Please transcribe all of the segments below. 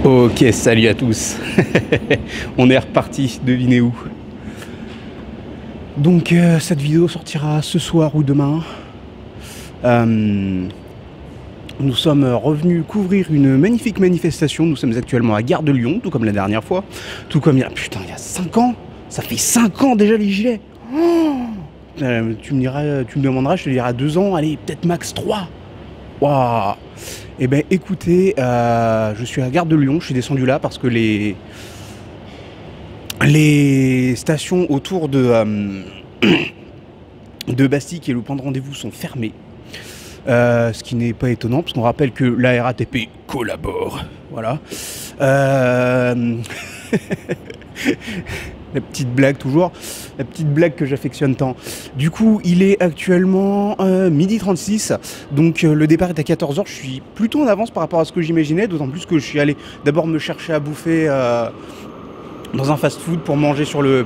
Ok, salut à tous. On est reparti, devinez où. Donc cette vidéo sortira ce soir ou demain. Nous sommes revenus couvrir une magnifique manifestation. Nous sommes actuellement à Gare de Lyon, tout comme la dernière fois. Tout comme il y a... Putain, il y a 5 ans. Ça fait 5 ans déjà les gilets. Tu me demanderas, je te dirai 2 ans, allez, peut-être max 3. Waouh. Eh ben écoutez, je suis à Gare de Lyon, je suis descendu là parce que les stations autour de Bastille, qui est le point de rendez-vous, sont fermées. Ce qui n'est pas étonnant, parce qu'on rappelle que la RATP collabore. Voilà. La petite blague toujours, la petite blague que j'affectionne tant. Du coup, il est actuellement 12h36, donc le départ est à 14h. Je suis plutôt en avance par rapport à ce que j'imaginais, d'autant plus que je suis allé d'abord me chercher à bouffer dans un fast-food pour manger sur le...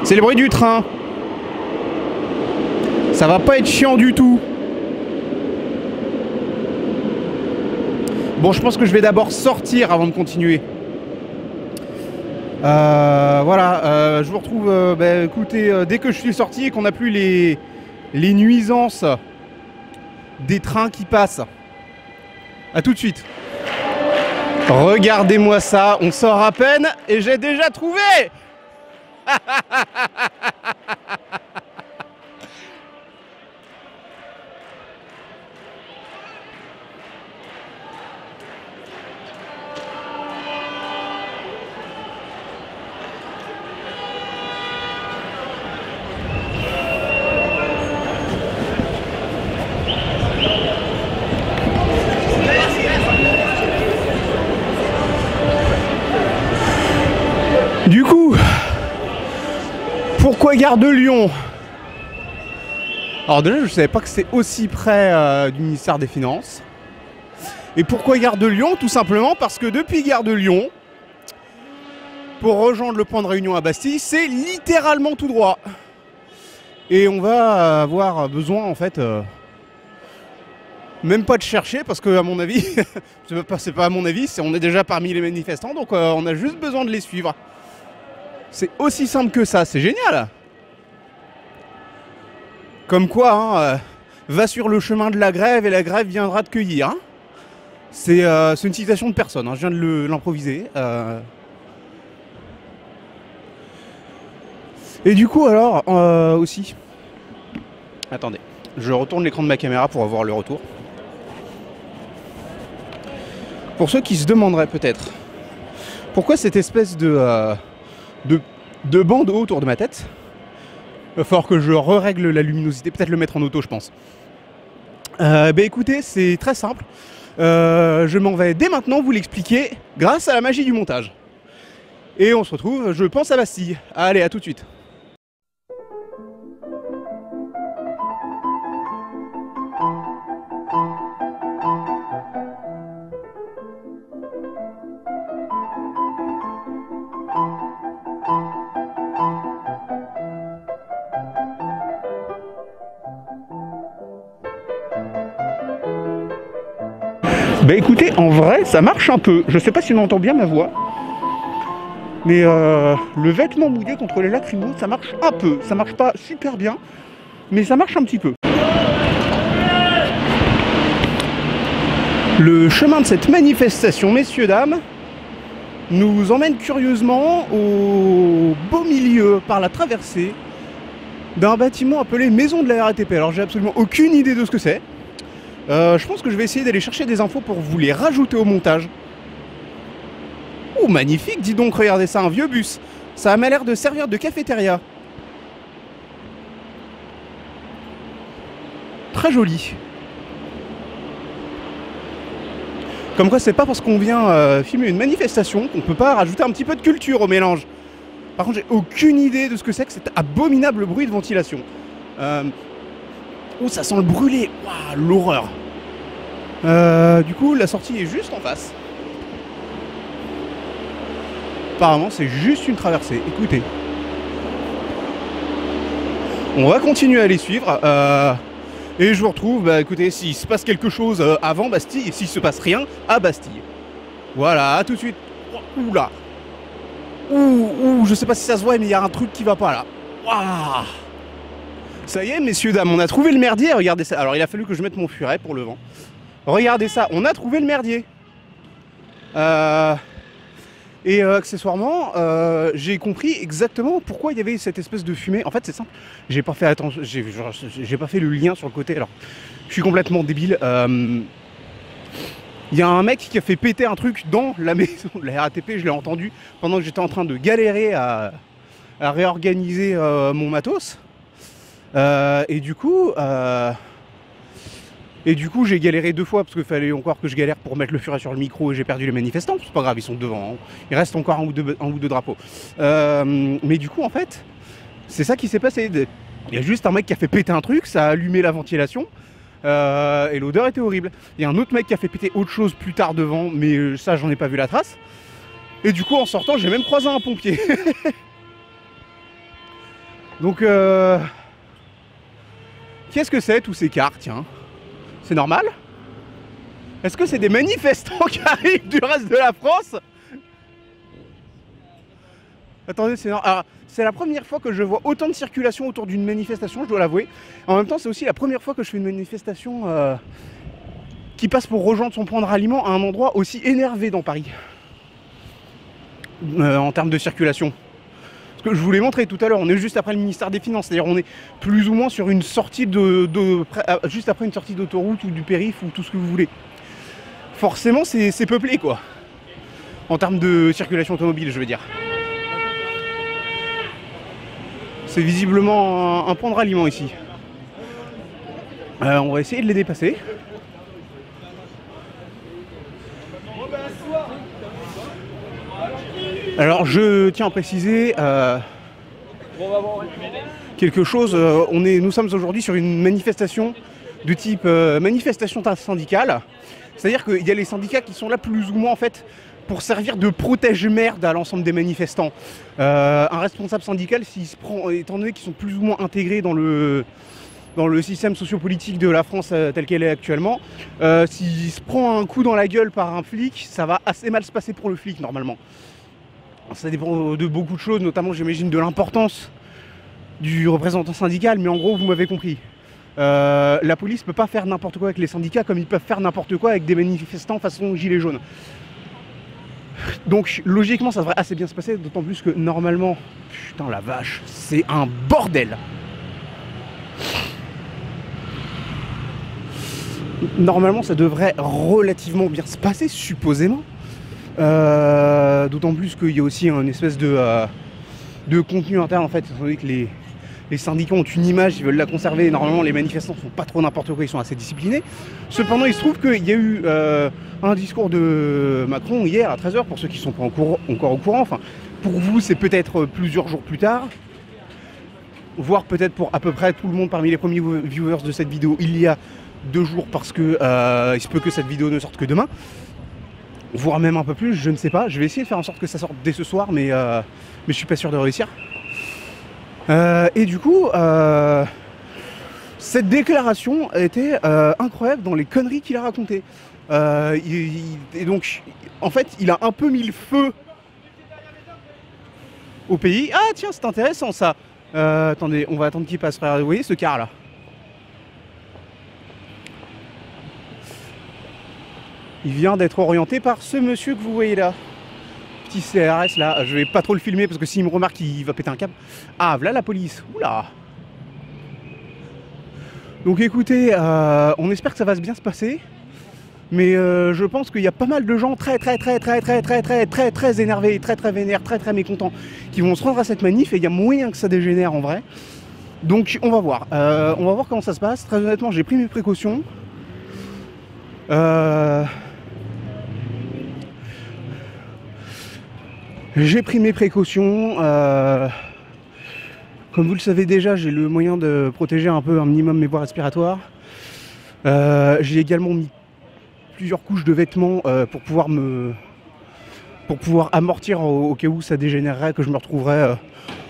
C'est le bruit du train. Ça va pas être chiant du tout. Bon, je pense que je vais d'abord sortir avant de continuer. Voilà, je vous retrouve, écoutez, dès que je suis sorti et qu'on n'a plus les nuisances des trains qui passent. A tout de suite. Regardez-moi ça, on sort à peine et j'ai déjà trouvé. Du coup, pourquoi Gare de Lyon? Alors déjà, je ne savais pas que c'était aussi près du ministère des Finances. Et pourquoi Gare de Lyon? Tout simplement parce que depuis Gare de Lyon, pour rejoindre le point de réunion à Bastille, c'est littéralement tout droit. Et on va avoir besoin, en fait, même pas de chercher, parce que à mon avis, c'est pas à mon avis, on est déjà parmi les manifestants, donc on a juste besoin de les suivre. C'est aussi simple que ça, c'est génial. Comme quoi, hein, va sur le chemin de la grève et la grève viendra te cueillir. Hein. C'est une citation de personne, hein, je viens de l'improviser. Et du coup, alors, aussi... Attendez, je retourne l'écran de ma caméra pour avoir le retour. Pour ceux qui se demanderaient peut-être, pourquoi cette espèce de bandeau autour de ma tête. Il va falloir que je règle la luminosité, peut-être le mettre en auto, je pense. Écoutez, c'est très simple. Je m'en vais dès maintenant vous l'expliquer grâce à la magie du montage. Et on se retrouve, je pense, à Bastille. Allez, à tout de suite. Bah écoutez, en vrai, ça marche un peu. Je sais pas si on entend bien ma voix. Mais le vêtement mouillé contre les lacrymos, ça marche un peu. Ça marche pas super bien, mais ça marche un petit peu. Le chemin de cette manifestation, messieurs, dames, nous emmène curieusement au beau milieu, par la traversée, d'un bâtiment appelé Maison de la RATP. Alors j'ai absolument aucune idée de ce que c'est. Je pense que je vais essayer d'aller chercher des infos pour vous les rajouter au montage. Oh, magnifique, dis donc, regardez ça, un vieux bus. Ça a l'air de servir de cafétéria. Très joli. Comme quoi, c'est pas parce qu'on vient filmer une manifestation qu'on peut pas rajouter un petit peu de culture au mélange. Par contre, j'ai aucune idée de ce que c'est que cet abominable bruit de ventilation. Oh, ça sent le brûlé. Waouh, l'horreur. Du coup, la sortie est juste en face. Apparemment, c'est juste une traversée. Écoutez. On va continuer à les suivre. Et je vous retrouve, bah écoutez, s'il se passe quelque chose avant Bastille, et s'il se passe rien à Bastille. Voilà, à tout de suite. Oula. Ouh, je sais pas si ça se voit, mais il y a un truc qui va pas là. Waouh. Ça y est, messieurs, dames, on a trouvé le merdier, regardez ça. Alors il a fallu que je mette mon furet pour le vent. Regardez ça, on a trouvé le merdier. Et accessoirement, j'ai compris exactement pourquoi il y avait cette espèce de fumée. En fait, c'est simple. J'ai pas fait attention, j'ai pas fait le lien sur le côté. Alors, je suis complètement débile. Il y a un mec qui a fait péter un truc dans la maison de la RATP. Je l'ai entendu pendant que j'étais en train de galérer à réorganiser mon matos. Et du coup, j'ai galéré 2 fois parce qu'il fallait encore que je galère pour mettre le furet sur le micro et j'ai perdu les manifestants. C'est pas grave, ils sont devant. Hein. Il reste encore un ou deux drapeaux. Mais du coup, en fait, c'est ça qui s'est passé. Il y a juste un mec qui a fait péter un truc, ça a allumé la ventilation et l'odeur était horrible. Il y a un autre mec qui a fait péter autre chose plus tard devant, mais ça, j'en ai pas vu la trace. Et du coup, en sortant, j'ai même croisé un pompier. Donc, qu'est-ce que c'est tous ces cars, tiens? C'est normal? Est-ce que c'est des manifestants qui arrivent du reste de la France? Attendez, c'est la première fois que je vois autant de circulation autour d'une manifestation, je dois l'avouer. En même temps, c'est aussi la première fois que je fais une manifestation qui passe pour rejoindre son point de ralliement à un endroit aussi énervé dans Paris. En termes de circulation. Ce que je vous l'ai montré tout à l'heure, on est juste après le ministère des Finances, c'est-à-dire on est plus ou moins sur une sortie juste après une sortie d'autoroute ou du périph' ou tout ce que vous voulez. Forcément, c'est peuplé quoi. En termes de circulation automobile, je veux dire. C'est visiblement un point de ralliement ici. On va essayer de les dépasser. Alors je tiens à préciser quelque chose. Nous sommes aujourd'hui sur une manifestation de type manifestation syndicale. C'est-à-dire qu'il y a les syndicats qui sont là plus ou moins en fait pour servir de protège-merde à l'ensemble des manifestants. Un responsable syndical, s'il se prend, étant donné qu'ils sont plus ou moins intégrés dans le système sociopolitique de la France telle qu'elle est actuellement, s'il se prend un coup dans la gueule par un flic, ça va assez mal se passer pour le flic normalement. Ça dépend de beaucoup de choses, notamment j'imagine de l'importance du représentant syndical, mais en gros vous m'avez compris. La police peut pas faire n'importe quoi avec les syndicats comme ils peuvent faire n'importe quoi avec des manifestants façon gilets jaunes. Donc logiquement ça devrait assez bien se passer, d'autant plus que normalement, putain la vache, c'est un bordel. Normalement ça devrait relativement bien se passer, supposément. D'autant plus qu'il y a aussi une espèce de contenu interne en fait, étant donné que les syndicats ont une image, ils veulent la conserver. Normalement les manifestants font pas trop n'importe quoi, ils sont assez disciplinés. Cependant il se trouve qu'il y a eu un discours de Macron hier à 13 h pour ceux qui sont pas encore au courant. Enfin, pour vous c'est peut-être plusieurs jours plus tard, voire peut-être pour à peu près tout le monde parmi les premiers viewers de cette vidéo il y a 2 jours, parce que il se peut que cette vidéo ne sorte que demain, voire même un peu plus, je ne sais pas. Je vais essayer de faire en sorte que ça sorte dès ce soir, mais je suis pas sûr de réussir. Et du coup, cette déclaration était incroyable dans les conneries qu'il a racontées. Et donc, en fait, il a un peu mis le feu au pays. Ah tiens, c'est intéressant ça. Attendez, on va attendre qu'il passe. Vous voyez ce car là? Il vient d'être orienté par ce monsieur que vous voyez là. Petit CRS là, je vais pas trop le filmer parce que s'il me remarque il va péter un câble. Ah, voilà la police, oula. Donc écoutez, on espère que ça va bien se passer. Mais je pense qu'il y a pas mal de gens très énervés, très vénères, très mécontents qui vont se rendre à cette manif et il y a moyen que ça dégénère en vrai. Donc on va voir. On va voir comment ça se passe. Très honnêtement, j'ai pris mes précautions. J'ai pris mes précautions. Comme vous le savez déjà, j'ai le moyen de protéger un minimum mes voies respiratoires. J'ai également mis plusieurs couches de vêtements pour pouvoir amortir au cas où ça dégénérerait, que je me retrouverais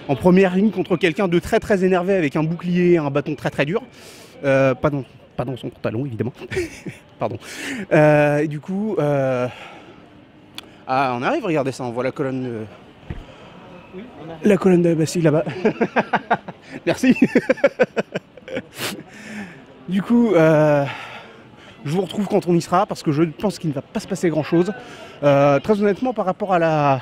en première ligne contre quelqu'un de très énervé avec un bouclier et un bâton très dur. Pas dans son pantalon, évidemment. Pardon. Et du coup... Ah, on arrive, regardez ça, on voit la colonne de... Oui, la colonne de la Bastille là-bas. Merci. Du coup, je vous retrouve quand on y sera, parce que je pense qu'il ne va pas se passer grand-chose. Très honnêtement, par rapport à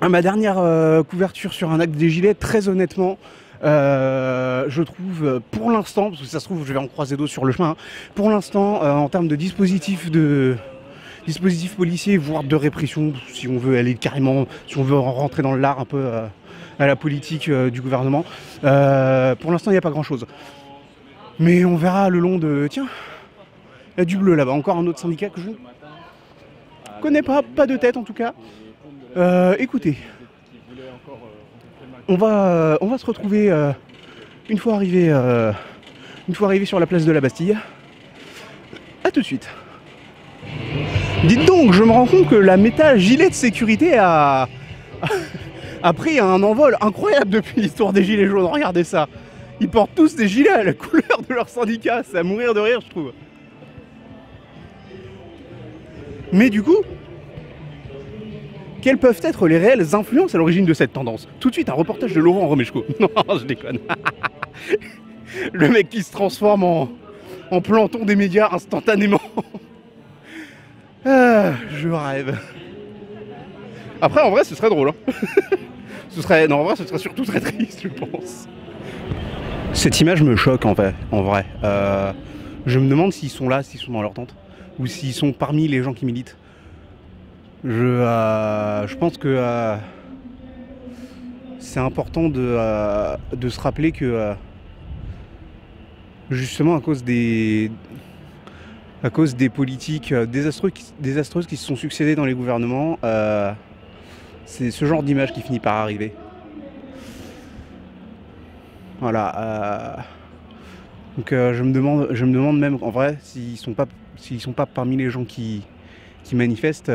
ma dernière couverture sur un acte des Gilets, très honnêtement, je trouve, pour l'instant, parce que ça se trouve, je vais en croiser d'autres sur le chemin, hein, pour l'instant, en termes de dispositifs policiers, voire de répression, si on veut aller carrément, si on veut rentrer dans l'art un peu à la politique du gouvernement, pour l'instant, il n'y a pas grand-chose. Mais on verra le long de... Tiens, il y a du bleu là-bas, encore un autre syndicat que je ne connais pas de tête en tout cas. Écoutez, on va se retrouver une fois arrivé sur la place de la Bastille. A tout de suite. Dites donc, je me rends compte que la méta gilet de sécurité a pris un envol incroyable depuis l'histoire des gilets jaunes. Regardez ça. Ils portent tous des gilets à la couleur de leur syndicat. C'est à mourir de rire, je trouve. Mais du coup, quelles peuvent être les réelles influences à l'origine de cette tendance? Tout de suite, un reportage de Laurent Romeshko. Non, je déconne. Le mec qui se transforme en planton des médias instantanément. Je rêve. Après, en vrai, ce serait drôle. Hein. Non, en vrai, ce serait surtout très triste, je pense. Cette image me choque, en vrai. Je me demande s'ils sont là, s'ils sont dans leur tente, ou s'ils sont parmi les gens qui militent. Je pense que c'est important de se rappeler que justement à cause des politiques désastreuses qui se sont succédées dans les gouvernements, c'est ce genre d'image qui finit par arriver. Voilà. Donc je me demande même en vrai s'ils sont pas parmi les gens qui manifestent.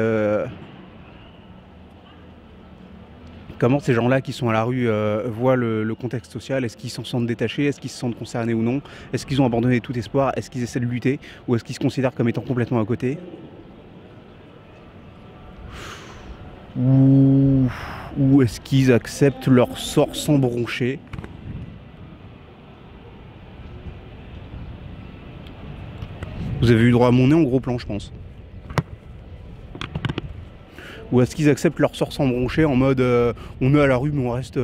Comment ces gens-là qui sont à la rue voient le contexte social? Est-ce qu'ils s'en sentent détachés? Est-ce qu'ils se sentent concernés ou non? Est-ce qu'ils ont abandonné tout espoir? Est-ce qu'ils essaient de lutter? Ou est-ce qu'ils se considèrent comme étant complètement à côté? Ou est-ce qu'ils acceptent leur sort sans broncher? Vous avez eu droit à mon nez en gros plan, je pense. Ou est-ce qu'ils acceptent leur sort sans broncher en mode on est à la rue mais on reste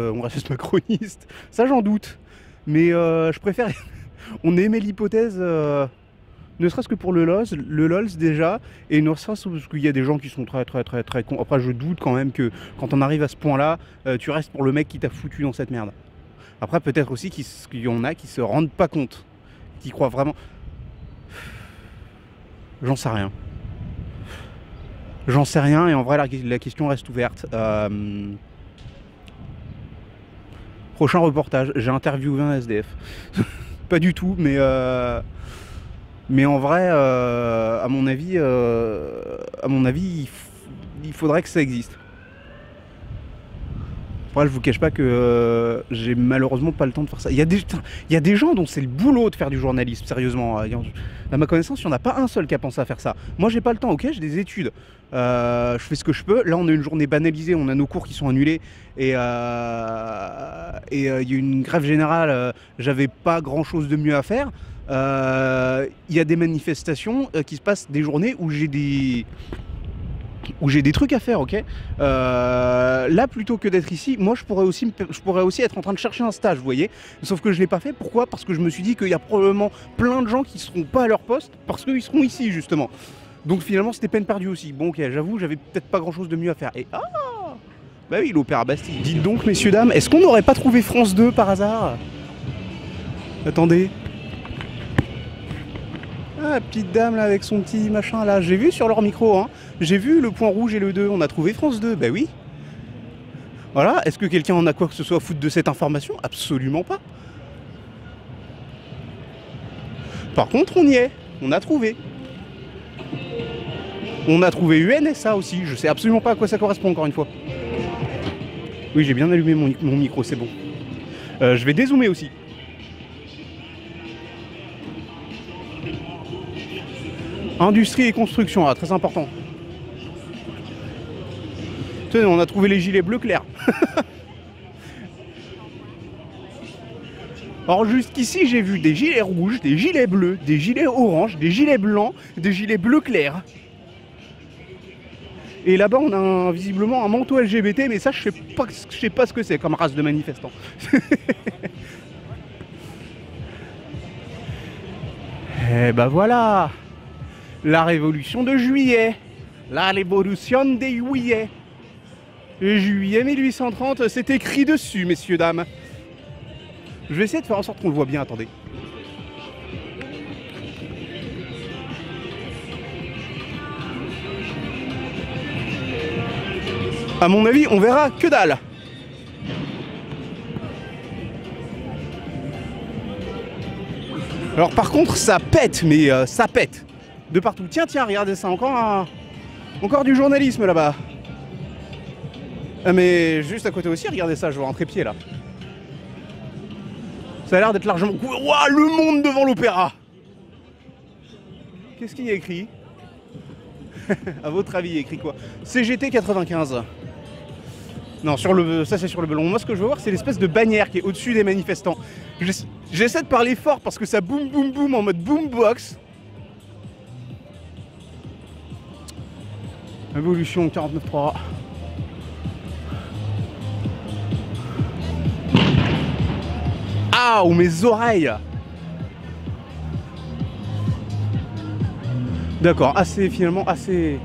macroniste? Ça j'en doute. Mais je préfère... on émet l'hypothèse, ne serait-ce que pour le LOLS déjà, et ne serait-ce parce qu'il y a des gens qui sont très cons. Après je doute quand même que quand on arrive à ce point-là, tu restes pour le mec qui t'a foutu dans cette merde. Après peut-être aussi qu'il y en a qui se rendent pas compte, qui croient vraiment... J'en sais rien. J'en sais rien et en vrai la question reste ouverte. Prochain reportage, j'ai interviewé un SDF. Pas du tout, mais en vrai, à mon avis, il faudrait que ça existe. Après, je vous cache pas que j'ai malheureusement pas le temps de faire ça. Il y a des gens dont c'est le boulot de faire du journalisme, sérieusement. À ma connaissance, il n'y en a pas un seul qui a pensé à faire ça. Moi, j'ai pas le temps, ok, j'ai des études. Je fais ce que je peux. Là, on a une journée banalisée, on a nos cours qui sont annulés. Et il y a une grève générale, j'avais pas grand-chose de mieux à faire. Il y a des manifestations qui se passent des journées où j'ai des trucs à faire, ok. Là, plutôt que d'être ici, moi, je pourrais aussi être en train de chercher un stage, vous voyez. Sauf que je l'ai pas fait. Pourquoi? Parce que je me suis dit qu'il y a probablement plein de gens qui seront pas à leur poste parce qu'ils seront ici, justement. Donc finalement, c'était peine perdue aussi. Bon, ok, j'avoue, j'avais peut-être pas grand-chose de mieux à faire. Et bah oui, l'Opéra Bastille. Dites donc, messieurs, dames, est-ce qu'on n'aurait pas trouvé France 2 par hasard? Attendez. Ah, la petite dame là avec son petit machin là, j'ai vu sur leur micro, hein. J'ai vu le point rouge et le 2, on a trouvé France 2, bah oui. Voilà, est-ce que quelqu'un en a quoi que ce soit à foutre de cette information? Absolument pas. Par contre, on y est, on a trouvé. On a trouvé UNSA aussi, je sais absolument pas à quoi ça correspond encore une fois. Oui, j'ai bien allumé mon micro, c'est bon. Je vais dézoomer aussi. Industrie et construction, ah, très important. Tenez, on a trouvé les gilets bleus clairs. Alors jusqu'ici, j'ai vu des gilets rouges, des gilets bleus, des gilets oranges, des gilets blancs, des gilets bleus clairs. Et là-bas, on a visiblement un manteau LGBT, mais ça, je sais pas ce que c'est comme race de manifestants. Et ben voilà, la révolution de juillet, la révolution de juillet. Juillet 1830, c'est écrit dessus, messieurs, dames. Je vais essayer de faire en sorte qu'on le voit bien, attendez. À mon avis, on verra que dalle. Alors par contre, ça pète, mais ça pète. De partout. Tiens, tiens, regardez ça, encore du journalisme là-bas. Mais juste à côté aussi, regardez ça, je vois un trépied là. Ça a l'air d'être largement couvert. Ouah, le monde devant l'opéra. Qu'est-ce qu'il y a écrit? À votre avis, il y a écrit quoi? CGT 95. Non, ça c'est sur le ballon. Moi, ce que je veux voir, c'est l'espèce de bannière qui est au-dessus des manifestants. J'essaie de parler fort parce que ça boum boum boum en mode boombox. Évolution 49.3. Ah, ou mes oreilles. D'accord, finalement assez...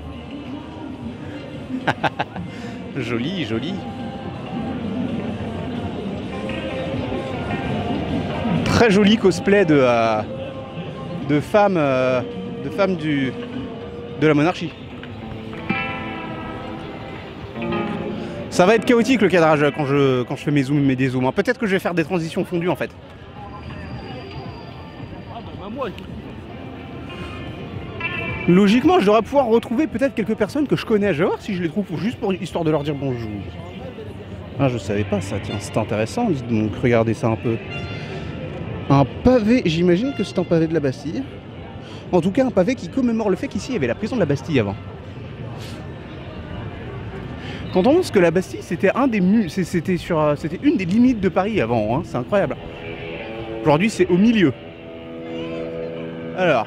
Joli, joli. Très joli cosplay de femmes de la monarchie. Ça va être chaotique le cadrage quand je fais mes zooms et des zooms. Peut-être que je vais faire des transitions fondues en fait. Logiquement, je devrais pouvoir retrouver peut-être quelques personnes que je connais. Je vais voir si je les trouve juste pour histoire de leur dire bonjour. Ah, je savais pas ça, tiens, c'est intéressant. Donc, regardez ça un peu. Un pavé, j'imagine que c'est un pavé de la Bastille. En tout cas, un pavé qui commémore le fait qu'ici, il y avait la prison de la Bastille avant. Quand on pense que la Bastille, c'était c'était une des limites de Paris avant, hein, c'est incroyable. Aujourd'hui, c'est au milieu. Alors...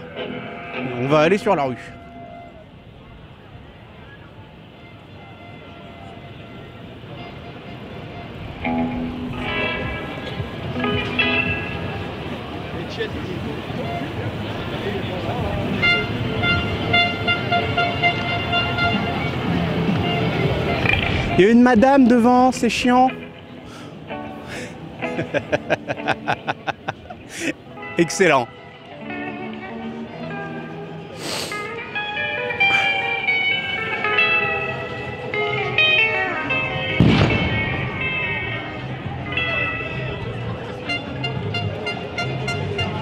on va aller sur la rue. Il y a une madame devant, c'est chiant. Excellent.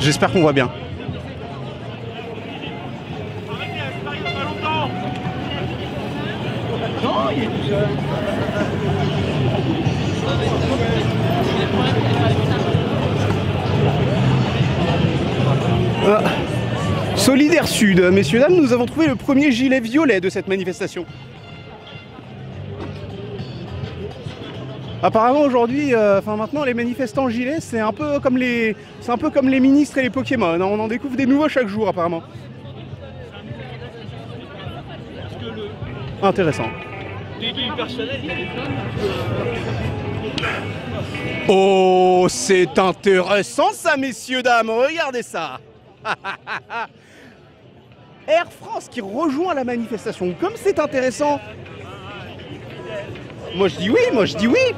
J'espère qu'on voit bien. Solidaire Sud, messieurs, dames, nous avons trouvé le premier gilet violet de cette manifestation. Apparemment aujourd'hui, maintenant les manifestants gilets, c'est un peu comme les ministres et les Pokémon. On en découvre des nouveaux chaque jour apparemment. Intéressant. Oh, c'est intéressant ça, messieurs, dames. Regardez ça. Air France qui rejoint la manifestation. Comme c'est intéressant. Moi je dis oui, moi je dis oui.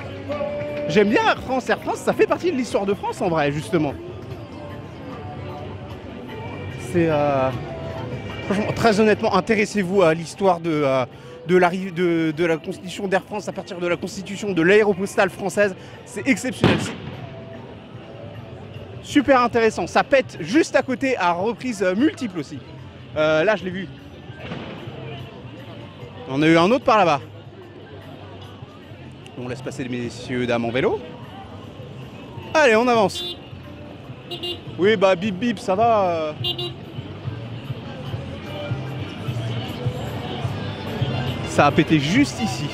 J'aime bien Air France. Air France, ça fait partie de l'histoire de France en vrai, justement. C'est franchement, très honnêtement, intéressez-vous à l'histoire de la constitution d'Air France à partir de la constitution de l'aéropostale française. C'est exceptionnel. Super intéressant. Ça pète juste à côté à reprises multiples aussi. Là, je l'ai vu. On a eu un autre par là-bas. On laisse passer les messieurs dames en vélo. Allez, on avance. Oui, bah bip bip, ça va. Ça a pété juste ici.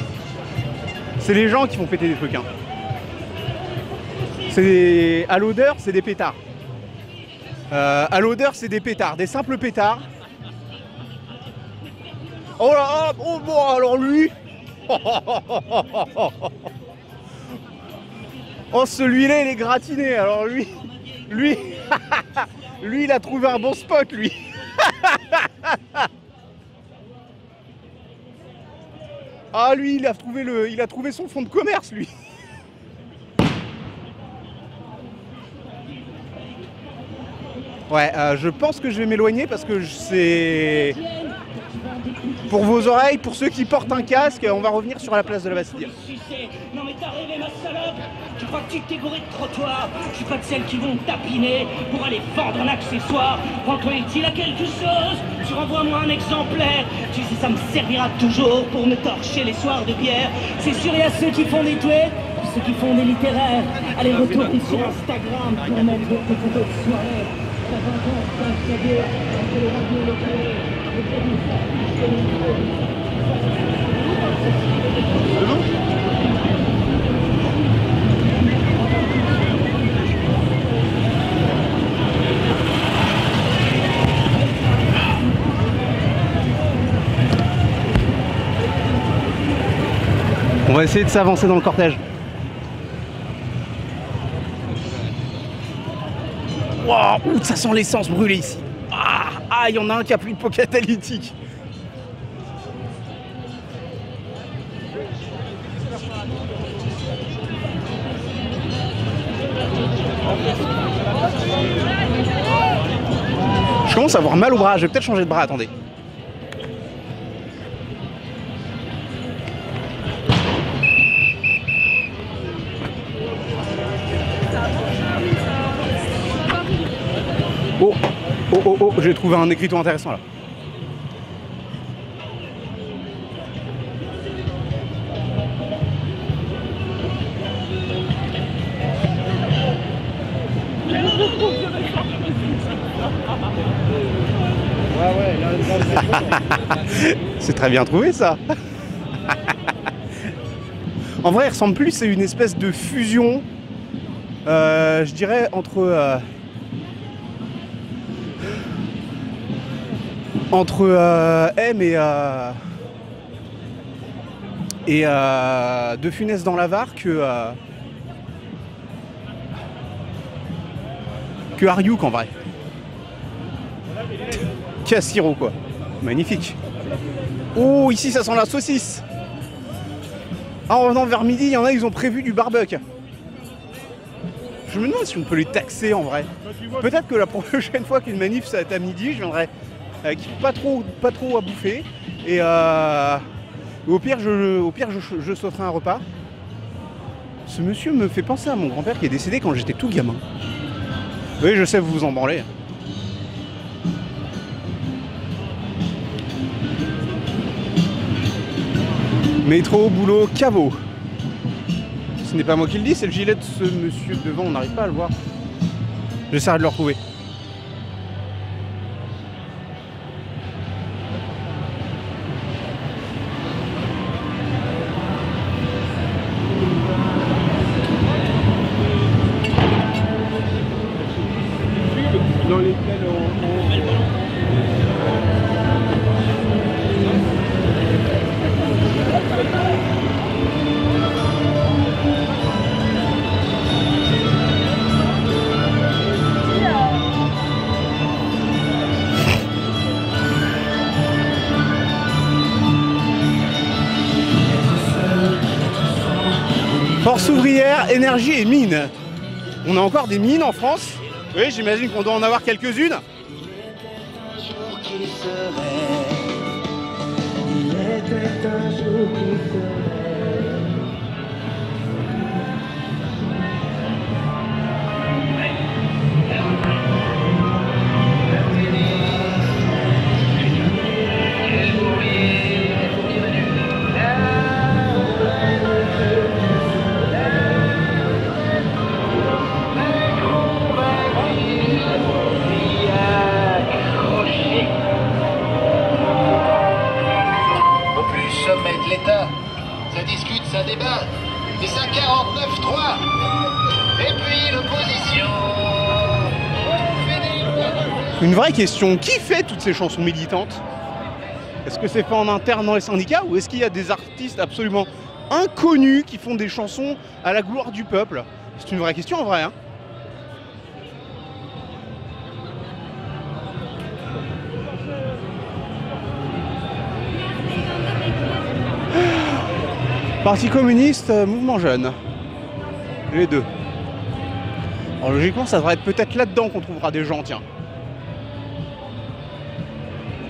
C'est les gens qui font péter des trucs. Hein. À l'odeur, c'est des pétards. À l'odeur, c'est des pétards, des simples pétards. Oh là, oh bon, alors lui. Oh, celui-là, il est gratiné. Alors lui, lui, il a trouvé un bon spot, lui. Ah, lui, il a trouvé son fonds de commerce, lui. Ouais, je pense que je vais m'éloigner parce que c'est... Pour vos oreilles, pour ceux qui portent un casque, on va revenir sur la place de la Bastille. Non mais t'as rêvé ma salope. Tu crois que tu t'es gouré de trottoir? Je suis pas de celles qui vont tapiner pour aller vendre un accessoire. Rends-toi utile à quelque chose. Tu renvoies-moi un exemplaire. Tu sais ça me servira toujours pour me torcher les soirs de bière. C'est sûr il y a ceux qui font des tweets, ceux qui font des littéraires. Allez retourne sur Instagram pour mettre des photos de soirée. Ça va encore, ça c'est bien. Entre les radios locales. On va essayer de s'avancer dans le cortège. Waouh, ça sent l'essence brûlée ici. Ah, il y en a un qui a plus de pot catalytique. Je commence à avoir mal au bras, je vais peut-être changer de bras, attendez. Oh, j'ai trouvé un écriteau intéressant là. C'est très bien trouvé ça. En vrai, il ressemble plus à une espèce de fusion, je dirais, entre M et De Funès dans l'Avare que Ariuk en vrai. Cassiro quoi. Magnifique. Oh, ici ça sent la saucisse. Ah, en revenant vers midi, il y en a, ils ont prévu du barbecue. Je me demande si on peut les taxer en vrai. Peut-être que la prochaine fois qu'une manif ça va être à midi, je viendrai avec pas trop à bouffer. Et au pire, je sauterai un repas. Ce monsieur me fait penser à mon grand-père qui est décédé quand j'étais tout gamin. Oui, je sais, vous vous en branlez. Métro, boulot, caveau. Ce n'est pas moi qui le dis, c'est le gilet de ce monsieur devant, on n'arrive pas à le voir. J'essaierai de le retrouver. Dans lesquels Force ouvrière, énergie et mines. On a encore des mines en France. Oui, j'imagine qu'on doit en avoir quelques-unes. 3. Et puis l'opposition. Une vraie question, qui fait toutes ces chansons militantes? Est-ce que c'est fait en interne dans les syndicats ou est-ce qu'il y a des artistes absolument inconnus qui font des chansons à la gloire du peuple? C'est une vraie question en vrai, hein. Parti communiste, mouvement jeune. Les deux. Alors logiquement, ça devrait être peut-être là-dedans qu'on trouvera des gens, tiens.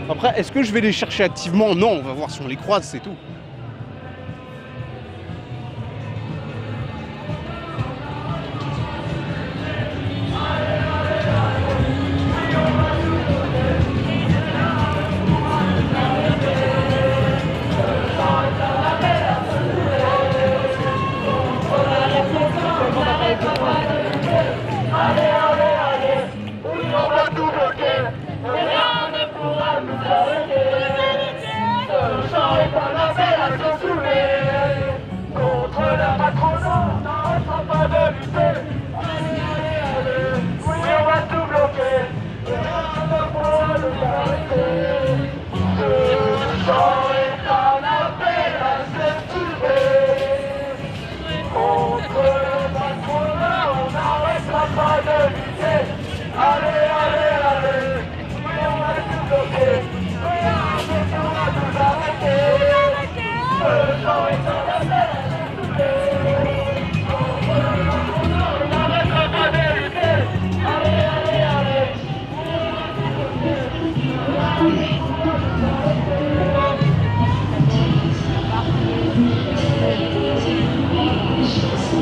Après, est-ce que je vais les chercher activement? Non, on va voir si on les croise, c'est tout.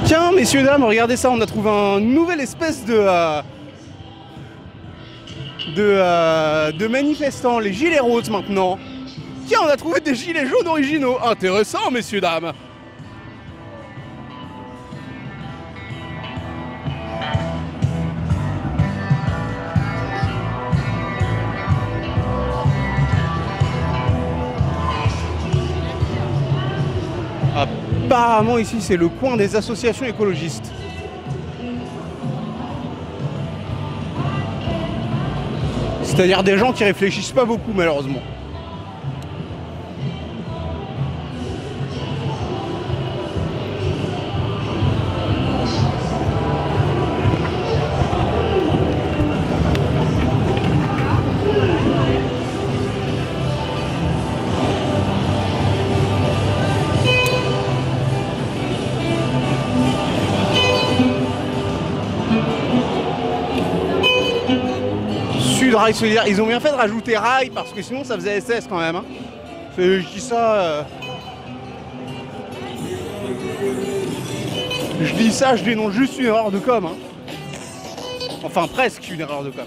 Tiens, messieurs, dames, regardez ça, on a trouvé un nouvel espèce de manifestants, les gilets roses maintenant. Tiens, on a trouvé des gilets jaunes originaux. Intéressant, messieurs, dames. Apparemment ici c'est le coin des associations écologistes. C'est-à-dire des gens qui réfléchissent pas beaucoup malheureusement. Rail solidaire, ils ont bien fait de rajouter rail parce que sinon ça faisait SS quand même, hein. Je dis ça, je dénonce juste une erreur de com, hein. Enfin presque une erreur de com.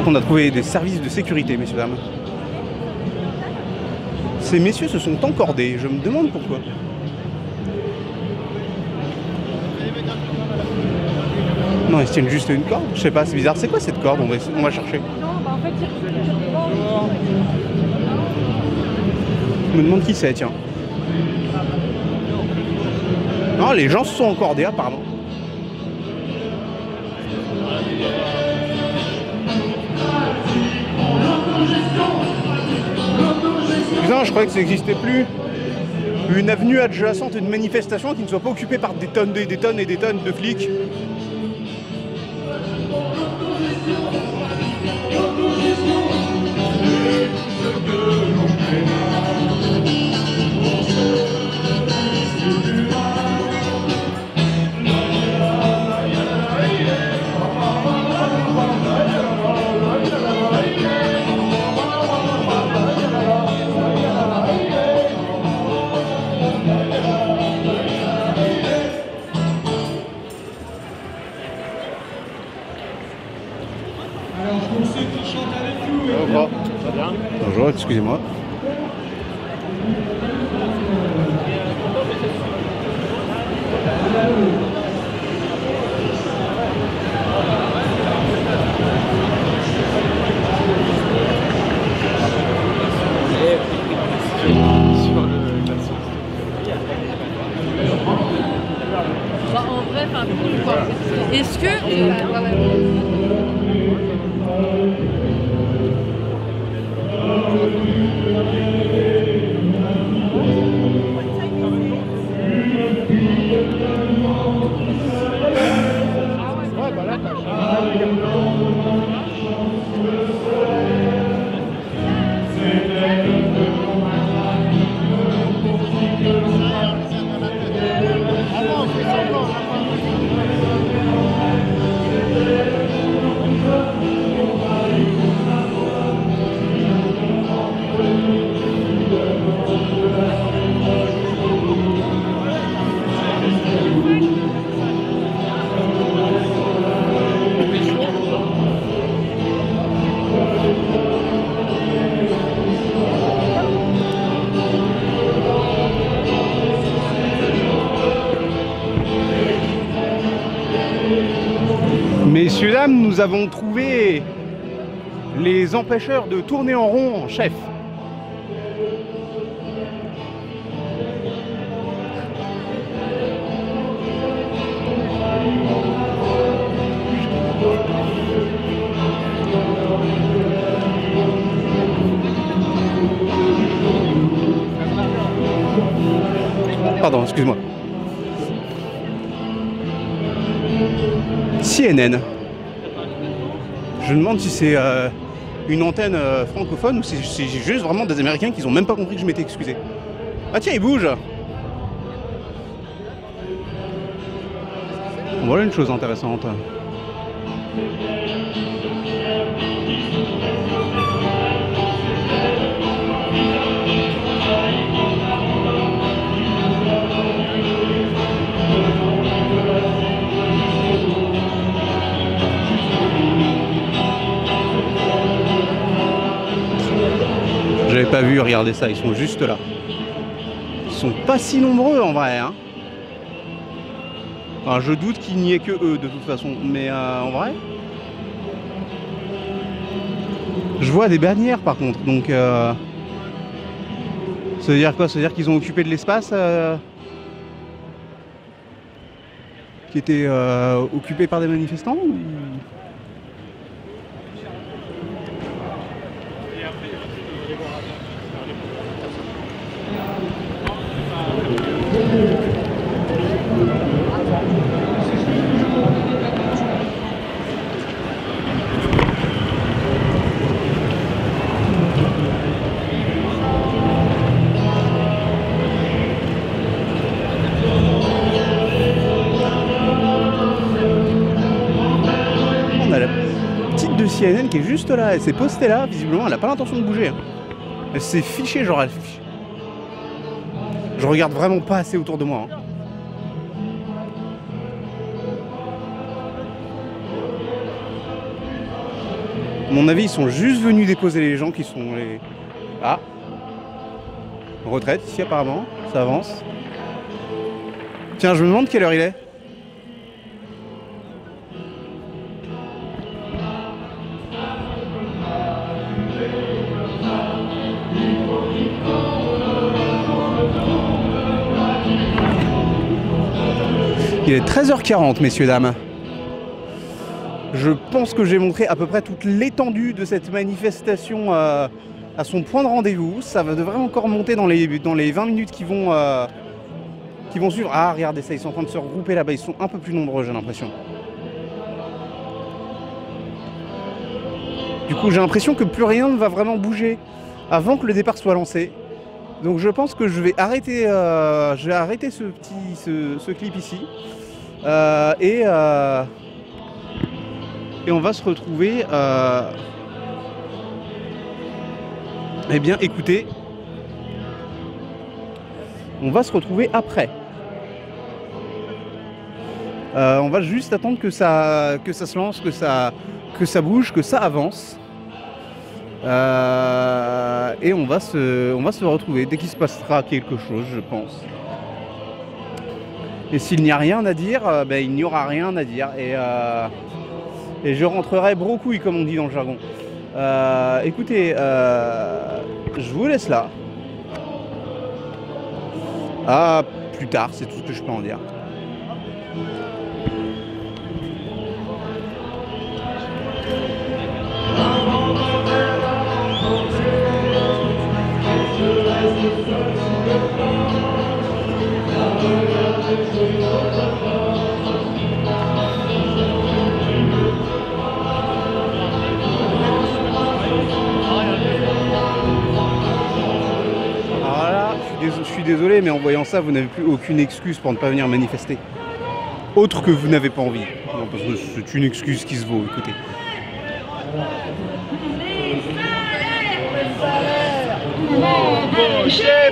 On a trouvé des services de sécurité, messieurs, dames. Ces messieurs se sont encordés, je me demande pourquoi. Non, ils tiennent juste une corde, je sais pas, c'est bizarre. C'est quoi cette corde? On va chercher. Je me demande qui c'est, tiens. Non, les gens se sont encordés apparemment. Putain, je croyais que ça n'existait plus. Une avenue adjacente à une manifestation qui ne soit pas occupée par des tonnes et des tonnes et des tonnes de flics. Bonjour, excusez-moi. Bah, en vrai, enfin, cool quoi. Est-ce que. Messieurs, dames, nous avons trouvé les empêcheurs de tourner en rond en chef. Pardon, excuse-moi. CNN. Je me demande si c'est une antenne francophone ou si c'est juste vraiment des Américains qui n'ont même pas compris que je m'étais excusé. Ah tiens, il bouge. Voilà une chose intéressante. J'avais pas vu, regardez ça, ils sont juste là. Ils sont pas si nombreux en vrai, hein. Alors, je doute qu'il n'y ait que eux de toute façon, mais en vrai. Je vois des bannières par contre, donc ça veut dire quoi? Ça veut dire qu'ils ont occupé de l'espace qui était occupé par des manifestants ou... On a la petite de CNN qui est juste là, elle s'est postée là, visiblement elle n'a pas l'intention de bouger. Hein. Elle s'est fichée, genre elle... Je regarde vraiment pas assez autour de moi. Hein. À mon avis, ils sont juste venus déposer les gens qui sont les... Ah, retraite ici apparemment, ça avance. Tiens, je me demande quelle heure il est. Il est 13h40, messieurs, dames. Je pense que j'ai montré à peu près toute l'étendue de cette manifestation à son point de rendez-vous. Ça devrait encore monter dans les 20 minutes qui vont suivre. Ah, regardez ça, ils sont en train de se regrouper là-bas. Ils sont un peu plus nombreux, j'ai l'impression. Du coup, j'ai l'impression que plus rien ne va vraiment bouger avant que le départ soit lancé. Donc je pense que je vais arrêter ce clip ici. Et on va se retrouver... Eh bien, écoutez, on va se retrouver après. On va juste attendre que ça se lance, que ça bouge, que ça avance. Et on va se retrouver dès qu'il se passera quelque chose, je pense. Et s'il n'y a rien à dire, ben, il n'y aura rien à dire. Et je rentrerai brocouille, comme on dit dans le jargon. Écoutez, je vous laisse là. À plus tard, c'est tout ce que je peux en dire. Je suis désolé, mais en voyant ça, vous n'avez plus aucune excuse pour ne pas venir manifester. Autre que vous n'avez pas envie. Non, parce que c'est une excuse qui se vaut, écoutez.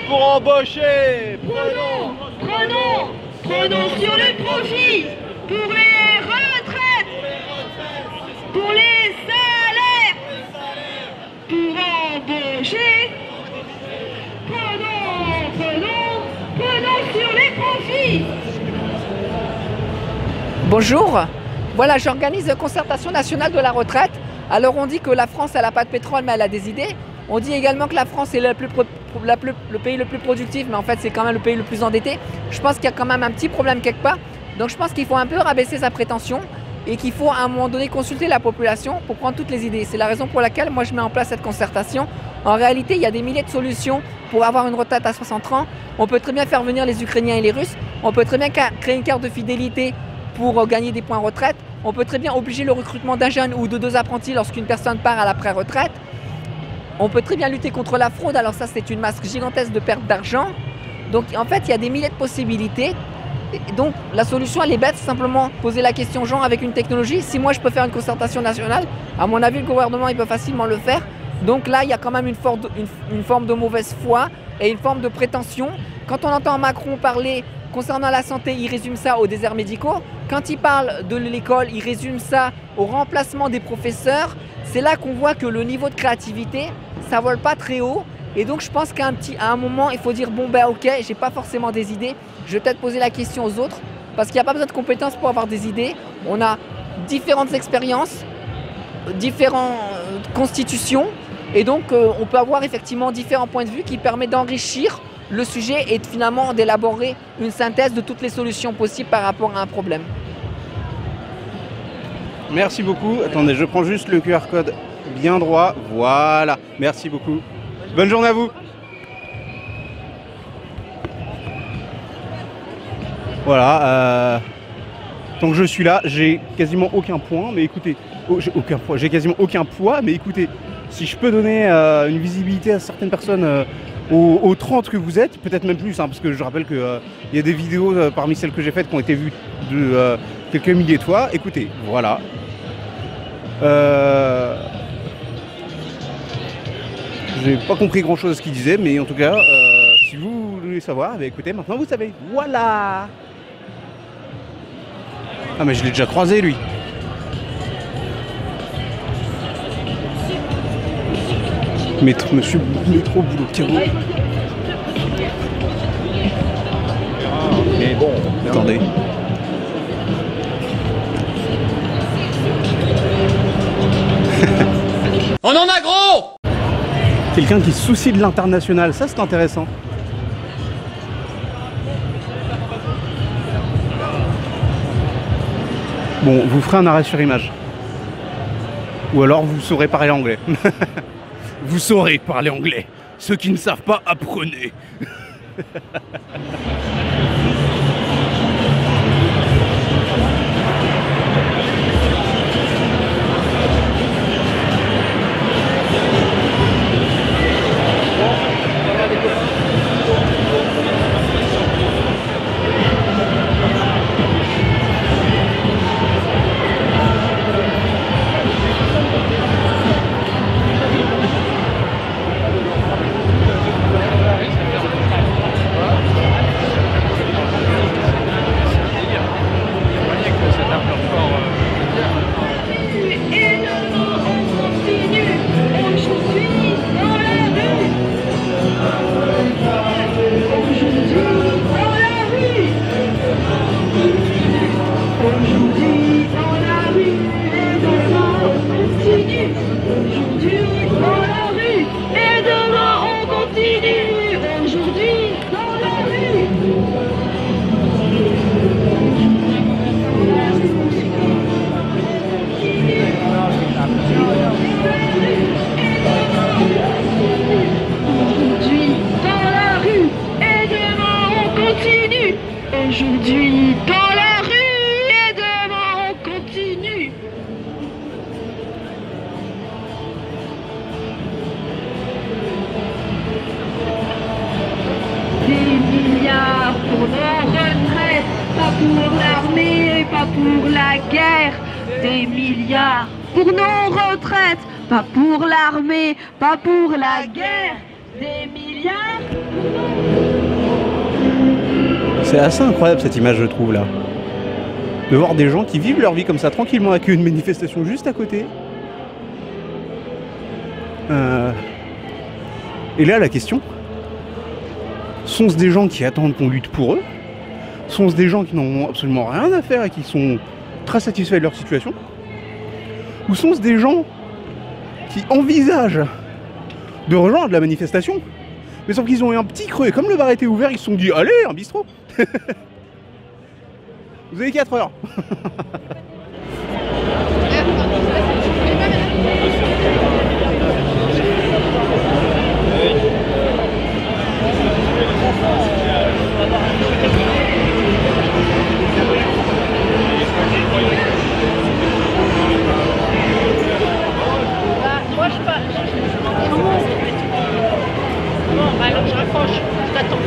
Pour embaucher. Prenons sur le profit, pour les retraites, pour les salaires, pour embaucher. Prenons sur les profits. Bonjour, voilà, j'organise la concertation nationale de la retraite. Alors on dit que la France elle n'a pas de pétrole mais elle a des idées. On dit également que la France est le pays le plus productif, mais en fait c'est quand même le pays le plus endetté. Je pense qu'il y a quand même un petit problème quelque part. Donc je pense qu'il faut un peu rabaisser sa prétention et qu'il faut à un moment donné consulter la population pour prendre toutes les idées. C'est la raison pour laquelle moi je mets en place cette concertation. En réalité, il y a des milliers de solutions pour avoir une retraite à 60 ans. On peut très bien faire venir les Ukrainiens et les Russes. On peut très bien créer une carte de fidélité pour gagner des points retraite. On peut très bien obliger le recrutement d'un jeune ou de 2 apprentis lorsqu'une personne part à l'après-retraite. On peut très bien lutter contre la fraude. Alors ça, c'est une masse gigantesque de perte d'argent. Donc en fait, il y a des milliers de possibilités. Et donc la solution, elle est bête, c'est simplement poser la question aux gens avec une technologie. Si moi, je peux faire une concertation nationale, à mon avis, le gouvernement, il peut facilement le faire. Donc là, il y a quand même une forme de mauvaise foi et une forme de prétention. Quand on entend Macron parler concernant la santé, il résume ça aux déserts médicaux. Quand il parle de l'école, il résume ça au remplacement des professeurs. C'est là qu'on voit que le niveau de créativité, ça vole pas très haut. Et donc je pense qu'à un moment, il faut dire bon ben ok, j'ai pas forcément des idées. Je vais peut-être poser la question aux autres parce qu'il n'y a pas besoin de compétences pour avoir des idées. On a différentes expériences, différentes constitutions. Et donc, on peut avoir effectivement différents points de vue qui permettent d'enrichir le sujet et finalement d'élaborer une synthèse de toutes les solutions possibles par rapport à un problème. Merci beaucoup. Attendez, je prends juste le QR code bien droit. Voilà. Merci beaucoup. Bonne journée à vous. Voilà. Tant que je suis là, j'ai quasiment aucun point. Mais écoutez, j'ai quasiment aucun poids. Mais écoutez, si je peux donner une visibilité à certaines personnes aux 30 que vous êtes, peut-être même plus, hein, parce que je rappelle qu'il y a des vidéos parmi celles que j'ai faites qui ont été vues de quelques milliers de fois. Écoutez, voilà. J'ai pas compris grand chose à ce qu'il disait, mais en tout cas, si vous voulez savoir, bah, écoutez, maintenant vous savez. Voilà. Ah mais je l'ai déjà croisé lui. Monsieur Métro Boulot Carreau. Mais bon, attendez. On en a gros! Quelqu'un qui se soucie de l'international, ça c'est intéressant. Bon, vous ferez un arrêt sur image. Ou alors vous saurez parler anglais. Vous saurez parler anglais. Ceux qui ne savent pas, apprenez. Aujourd'hui dans la rue et demain on continue. Des milliards pour nos retraites, pas pour l'armée, pas pour la guerre. Des milliards pour nos retraites, pas pour l'armée, pas pour la guerre. Des milliards pour nos... C'est assez incroyable cette image, je trouve, là. De voir des gens qui vivent leur vie comme ça, tranquillement, avec une manifestation juste à côté. Et là, la question, sont-ce des gens qui attendent qu'on lutte pour eux? Sont-ce des gens qui n'en ont absolument rien à faire et qui sont très satisfaits de leur situation? Ou sont-ce des gens qui envisagent de rejoindre la manifestation, mais sauf qu'ils ont eu un petit creux, et comme le bar était ouvert, ils se sont dit, allez, un bistrot. Vous avez 4 heures. Moi je passe. Bon, alors je raccroche, je t'attends.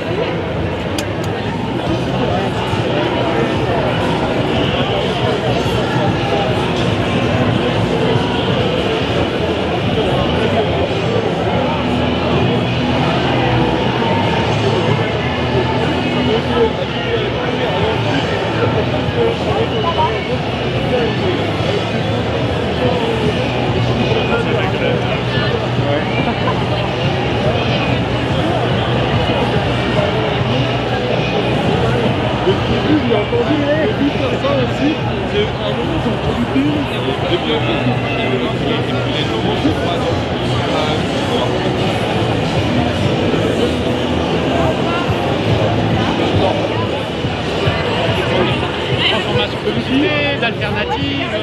Transformation publicité, d'alternatives.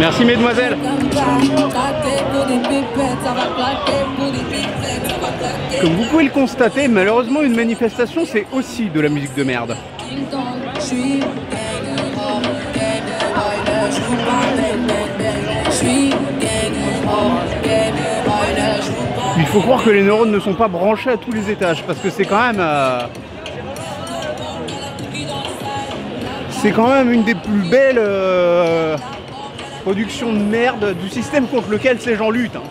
Merci, mesdemoiselles. Comme vous pouvez le constater, malheureusement, une manifestation, c'est aussi de la musique de merde. Il faut croire que les neurones ne sont pas branchés à tous les étages, parce que c'est quand même... c'est quand même une des plus belles productions de merde du système contre lequel ces gens luttent. Hein.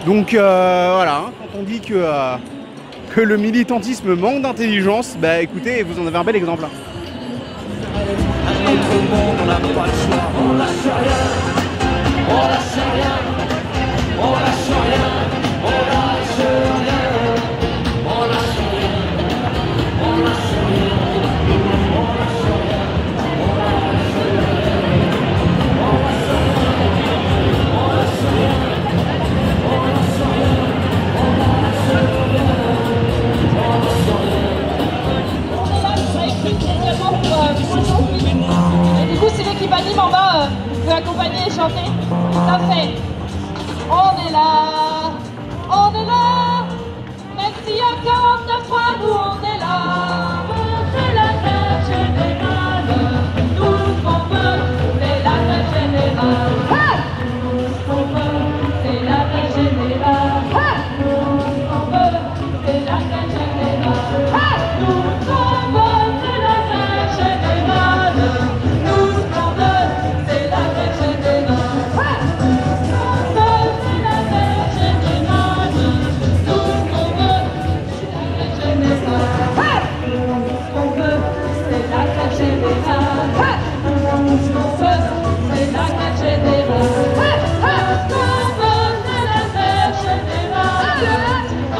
Donc voilà, hein, quand on dit que le militantisme manque d'intelligence, bah écoutez, vous en avez un bel exemple. Hein. chanter? Tout à fait. On est là, même s'il y a 49 fois, nous on est là. C'est la grève générale, tout ce qu'on veut, c'est la grève générale. Tout ce qu'on veut, c'est la grève générale. Tout ce qu'on veut, c'est la grève générale. Tout ce qu'on veut, c'est la grève générale. Tout ce qu'on veut, c'est la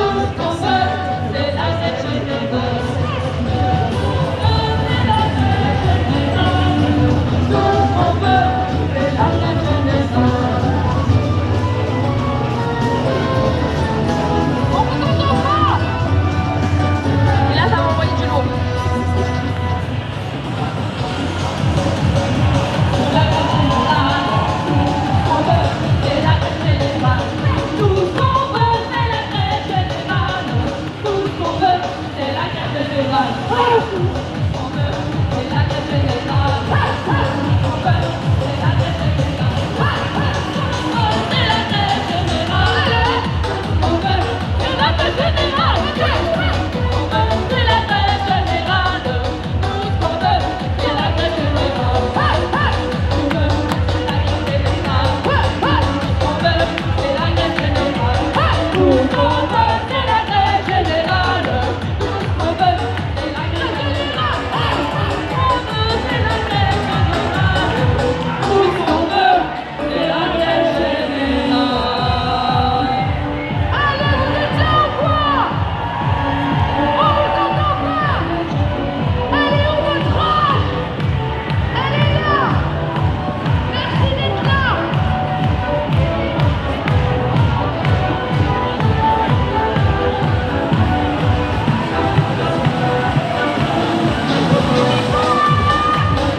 grève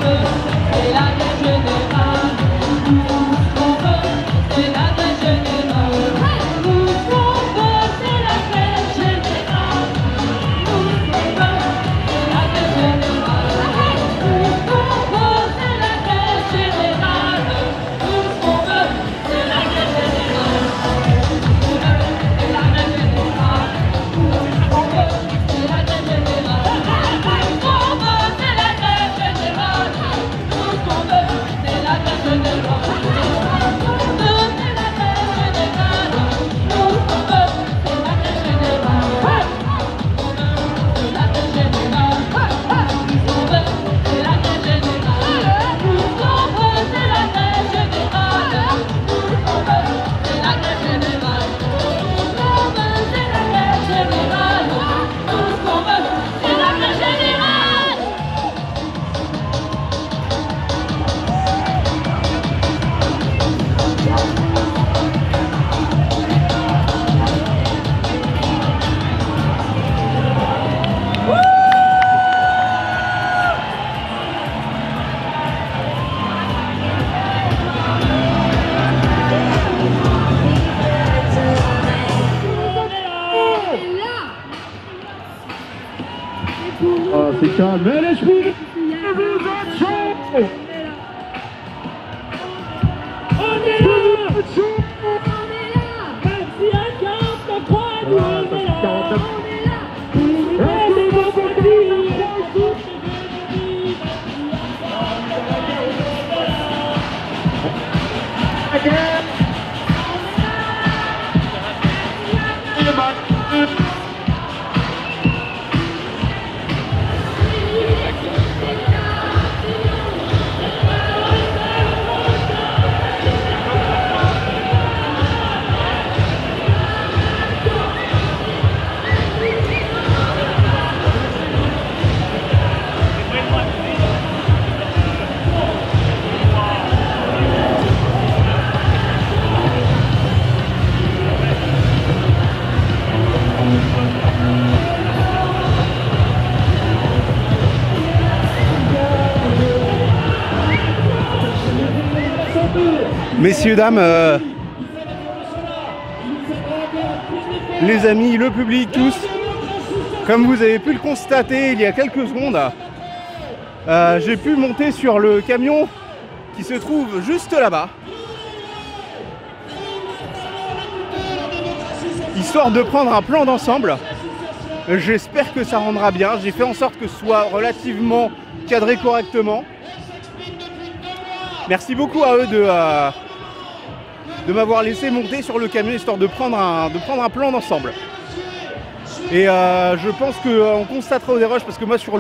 générale. C'est calme, mais l'esprit, vous êtes chaud. On est là, même s'il y a 43, nous on est là. Messieurs, dames, les amis, le public, tous, comme vous avez pu le constater il y a quelques secondes, j'ai pu monter sur le camion qui se trouve juste là-bas, histoire de prendre un plan d'ensemble. J'espère que ça rendra bien. J'ai fait en sorte que ce soit relativement cadré correctement. Merci beaucoup à eux de m'avoir laissé monter sur le camion histoire de prendre un plan d'ensemble. Et je pense qu'on constatera des rushs parce que moi sur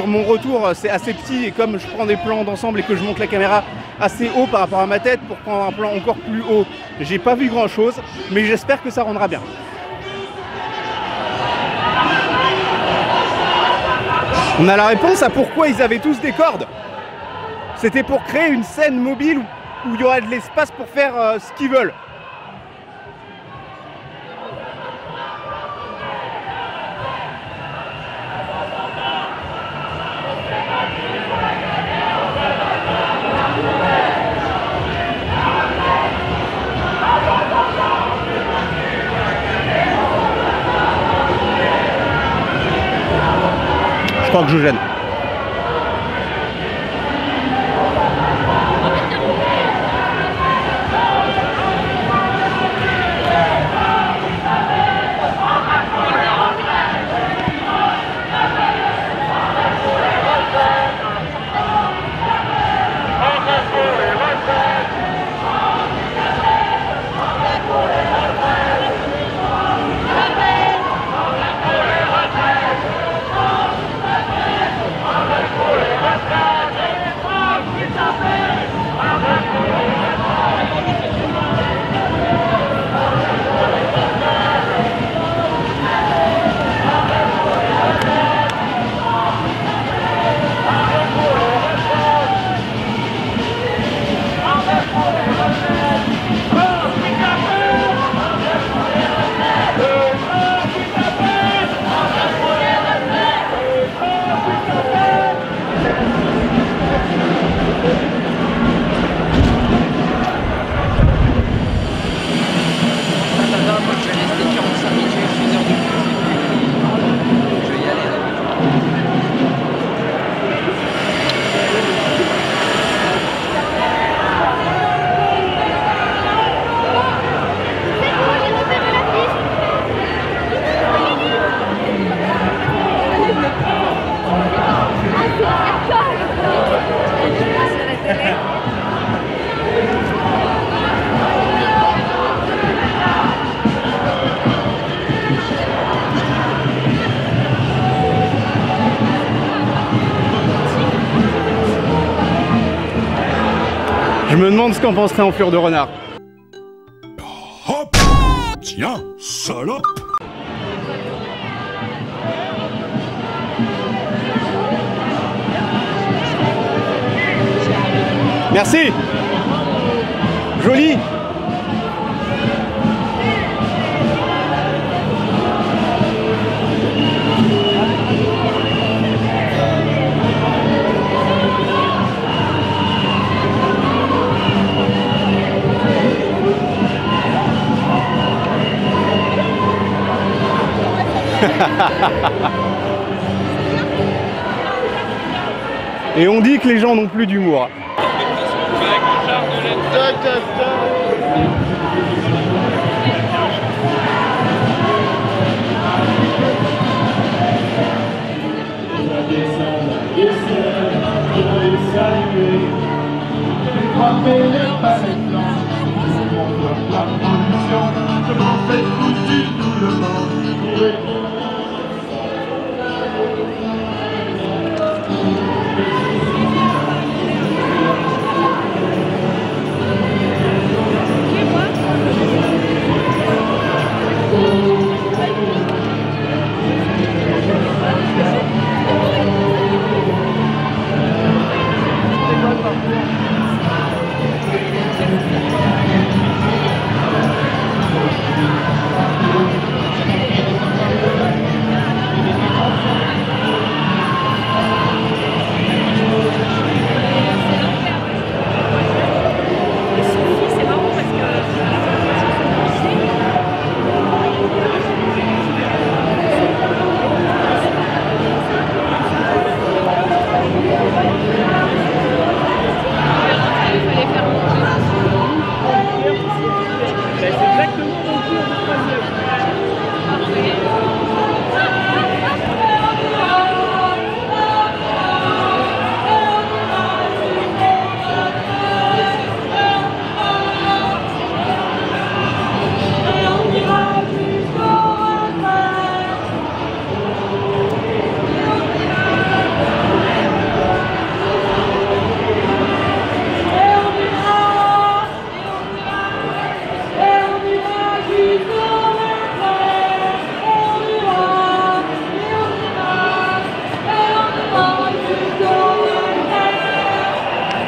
mon retour c'est assez petit et comme je prends des plans d'ensemble et que je monte la caméra assez haut par rapport à ma tête pour prendre un plan encore plus haut, j'ai pas vu grand chose, mais j'espère que ça rendra bien. On a la réponse à pourquoi ils avaient tous des cordes. C'était pour créer une scène mobile où il y aura de l'espace pour faire ce qu'ils veulent. Je crois que je gêne. Je me demande ce qu'en penserait Enflure de Renard. Hop! Tiens, salope! Merci. Joli. Et on dit que les gens n'ont plus d'humour.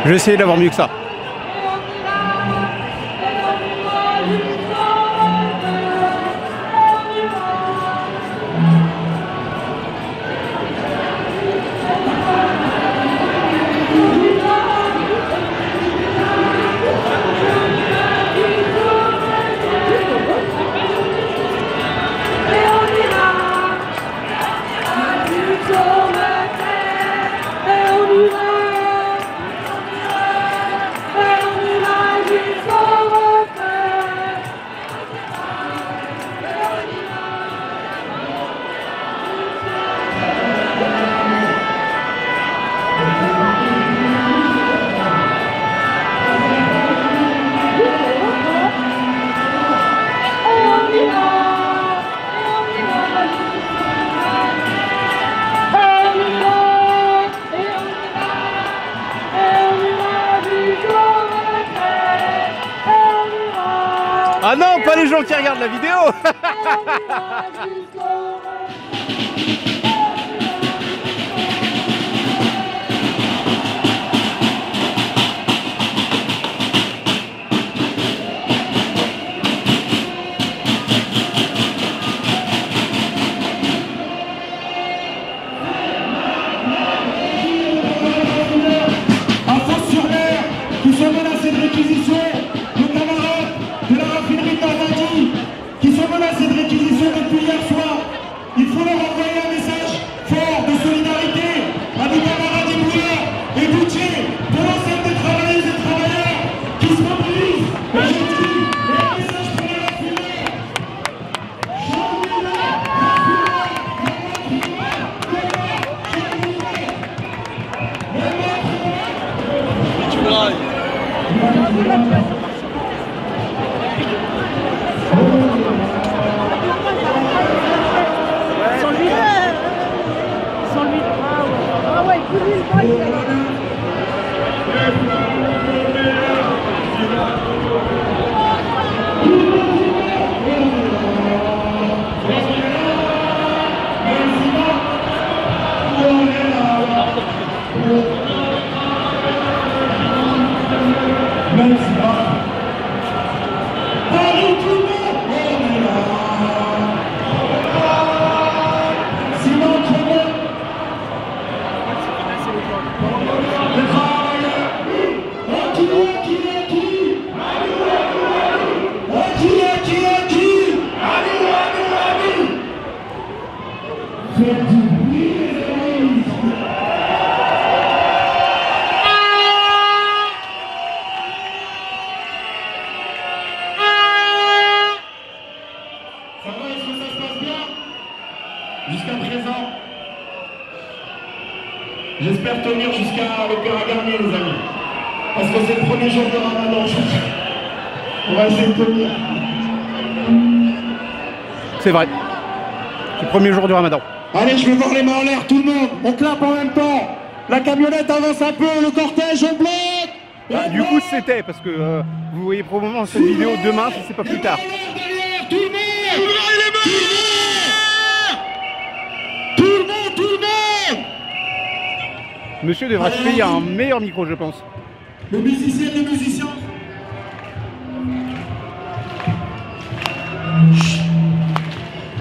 Je vais essayer d'avoir mieux que ça. Ah non, pas les gens qui regardent la vidéo. À Fos-sur-Mer, qui sont menacés de réquisition, nos camarades de la raffinerie de Normandie, qui sont menacés de réquisition depuis hier soir. Il faut leur envoyer un message fort de solidarité à nos camarades éboueurs et boutiers, pour l'ensemble des travailleuses et travailleurs qui se mobilisent aujourd'hui. Et un message pour la raffinerie. Jusqu'à présent, j'espère tenir jusqu'à l'Opéra Garnier, les amis. Parce que c'est le premier jour de Ramadan. On va essayer de tenir. C'est vrai. C'est le premier jour du Ramadan. Allez, je veux voir les mains en l'air, tout le monde. On clappe en même temps. La camionnette avance un peu, le cortège, on bloque. Ah, du coup, c'était parce que vous voyez probablement cette vidéo demain, si c'est pas plus tard. Derrière, tout le monde. Tout le monde, tout le monde. Monsieur devra se payer un meilleur micro, je pense. Le musicien, les musiciens.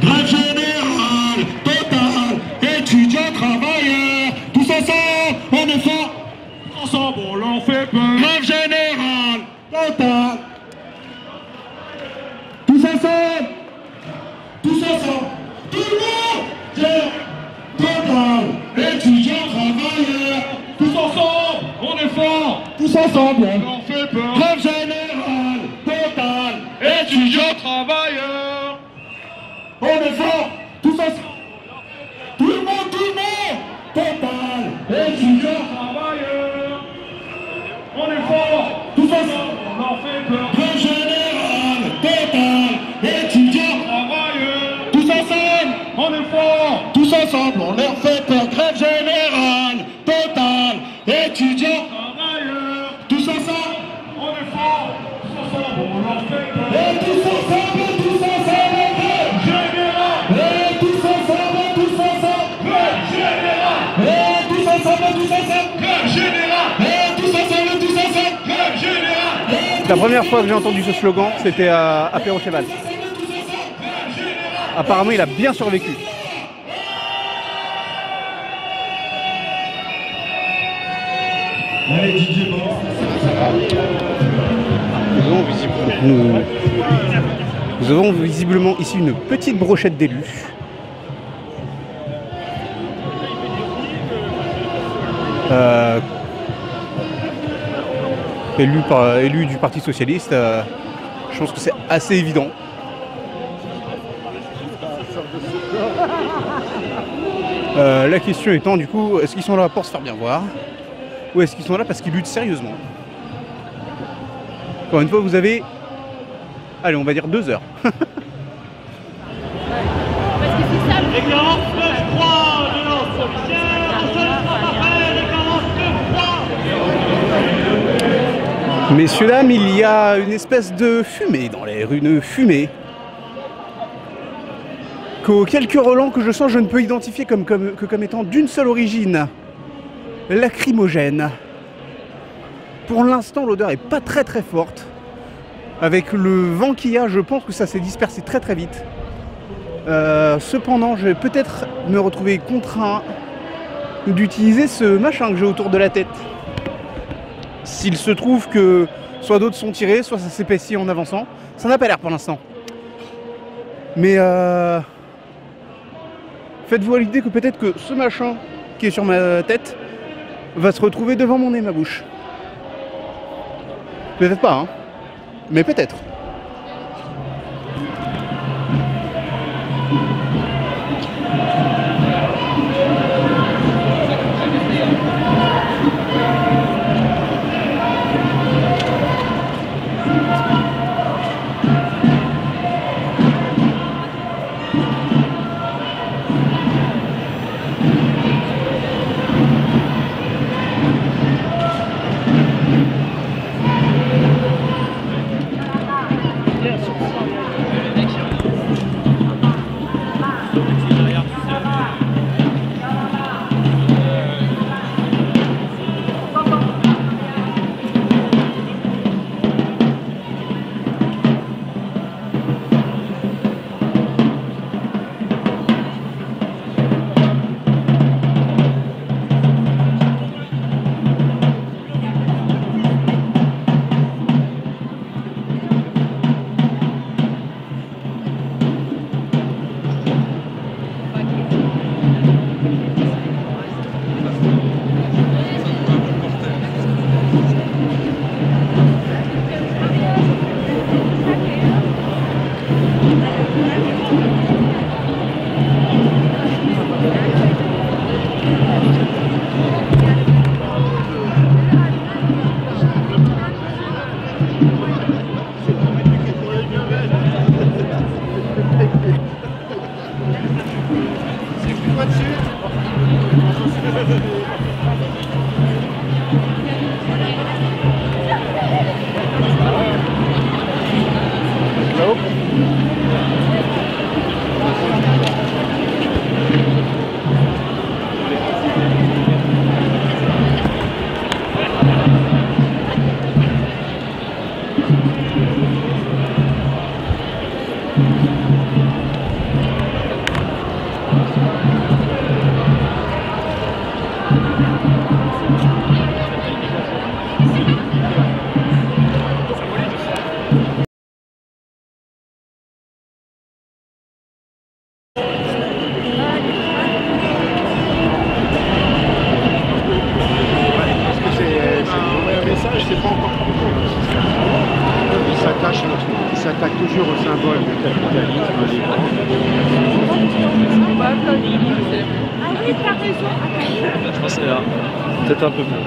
Grève générale, totale, étudiants, travailleurs, tous ensemble, on est fort. Ensemble, on leur fait peur. Grève générale, totale. Tous ensemble. Tous ensemble. Tout le monde. Total, étudiants, travailleurs. Tous ensemble, on est fort. Tous ensemble, on leur fait peur. Grève générale, totale, étudiants, travailleurs. On est fort. Tous ensemble. Tout le monde, total, étudiants, travailleurs. On est fort. Tous ensemble, on leur fait peur. Grève générale, totale, étudiants, travailleurs. Tous ensemble, on est fort. Tous ensemble, on leur fait peur. Grève générale, totale, étudiants, travailleurs. Tous ensemble. La première fois que j'ai entendu ce slogan, c'était à Perrocheval. Apparemment, il a bien survécu. Allez, DJ, bon. Nous avons visiblement ici une petite brochette d'élus. Élu du Parti Socialiste, je pense que c'est assez évident. La question étant du coup, est-ce qu'ils sont là pour se faire bien voir ou est-ce qu'ils sont là parce qu'ils luttent sérieusement? Encore une fois, vous avez, allez, on va dire 2 heures. Messieurs, dames, il y a une espèce de fumée dans l'air, une fumée qu'aux quelques relents que je sens, je ne peux identifier comme étant d'une seule origine, lacrymogène. Pour l'instant, l'odeur est pas très forte. Avec le vent qu'il y a, je pense que ça s'est dispersé très vite. Cependant, je vais peut-être me retrouver contraint d'utiliser ce machin que j'ai autour de la tête. S'il se trouve que soit d'autres sont tirés, soit ça s'épaissit en avançant. Ça n'a pas l'air pour l'instant. Mais faites-vous à l'idée que peut-être que ce machin qui est sur ma tête va se retrouver devant mon nez, ma bouche. Peut-être pas, hein. Mais peut-être. Il s'attaque toujours au symbole du capitalisme libre. Ah oui, t'as raison. Je pense que c'est là. Peut-être un peu mieux.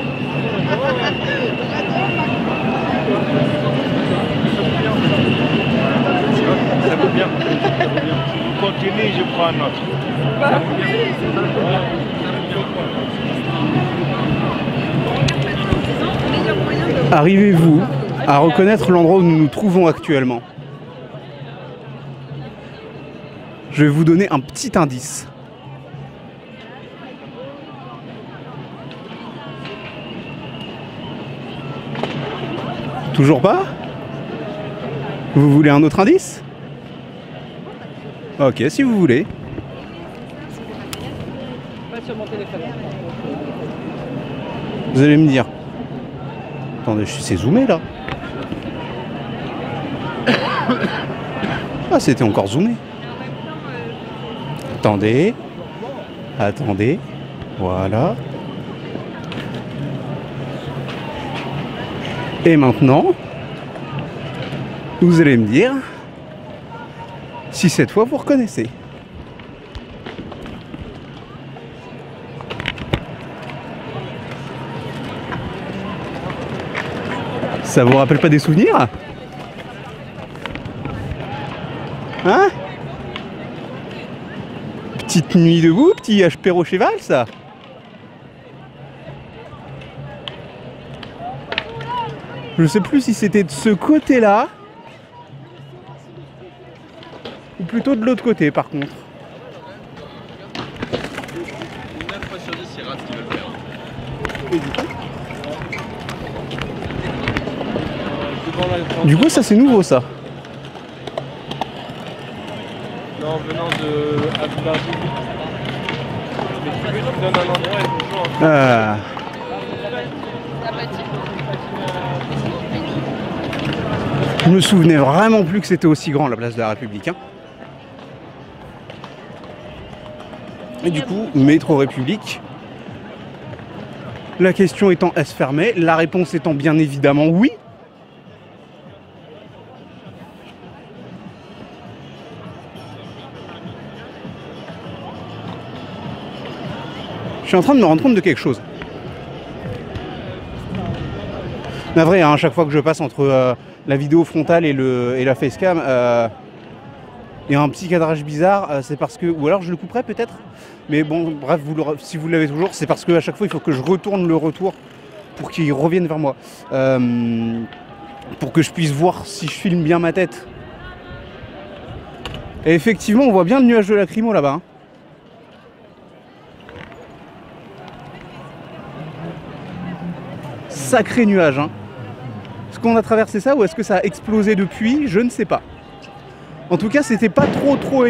Ça vaut bien. Continue, je prends un autre. Arrivez-vous à reconnaître l'endroit où nous nous trouvons actuellement? Je vais vous donner un petit indice. Toujours pas? Vous voulez un autre indice? Ok, si vous voulez. Pas sur mon téléphone. Vous allez me dire. Attendez, c'est zoomé là. Ah, c'était encore zoomé. Attendez. Attendez. Voilà. Et maintenant, vous allez me dire si cette fois vous reconnaissez. Ça vous rappelle pas des souvenirs? Hein? Petite nuit debout, petit apéro cheval, ça? Je sais plus si c'était de ce côté-là ou plutôt de l'autre côté par contre. 9 fois sur 10, c'est Rats qui veut le faire. Du coup, ça c'est nouveau ça. Non, venant de Abdullah. Mais tu veux, tu me donnes un endroit et bonjour. Je me souvenais vraiment plus que c'était aussi grand la place de la République. Hein. Et du coup, métro République. La question étant est-ce fermé? La réponse étant bien évidemment oui. Je suis en train de me rendre compte de quelque chose. Mais vrai, hein, à chaque fois que je passe entre la vidéo frontale et la facecam, il y a un petit cadrage bizarre. C'est parce que, ou alors je le couperai peut-être. Mais bon, bref, si vous l'avez toujours, c'est parce qu'à chaque fois il faut que je retourne le retour pour qu'il revienne vers moi, pour que je puisse voir si je filme bien ma tête. Et effectivement, on voit bien le nuage de lacrymo là-bas. Hein. Sacré nuage, hein. Est-ce qu'on a traversé ça ou est-ce que ça a explosé depuis? Je ne sais pas. En tout cas, c'était pas trop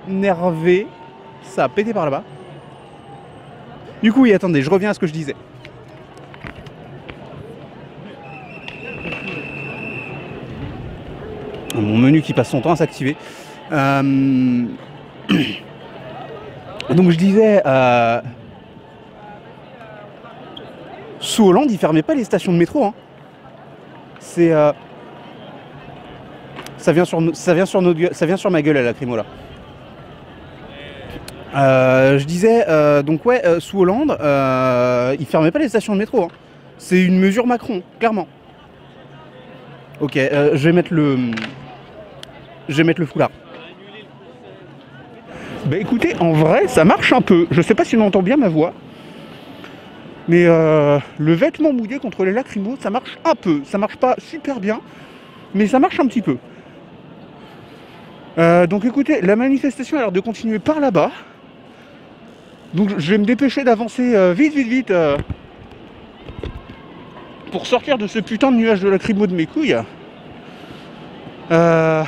énervé. Ça a pété par là-bas. Du coup, oui, attendez, je reviens à ce que je disais. Mon menu qui passe son temps à s'activer. Donc je disais... Sous Hollande, ils fermaient pas les stations de métro. Hein. C'est... Ça vient sur ma gueule à la lacrymo là. Je disais, donc ouais, sous Hollande, ils fermaient pas les stations de métro. Hein. C'est une mesure Macron, clairement. Ok, je vais mettre le foulard. Bah écoutez, en vrai, ça marche un peu. Je sais pas si on entend bien ma voix. Mais le vêtement mouillé contre les lacrymos, ça marche un peu. Ça marche pas super bien, mais ça marche un petit peu. Donc écoutez, la manifestation a l'air de continuer par là-bas. Donc je vais me dépêcher d'avancer vite pour sortir de ce putain de nuage de lacrymo de mes couilles. Après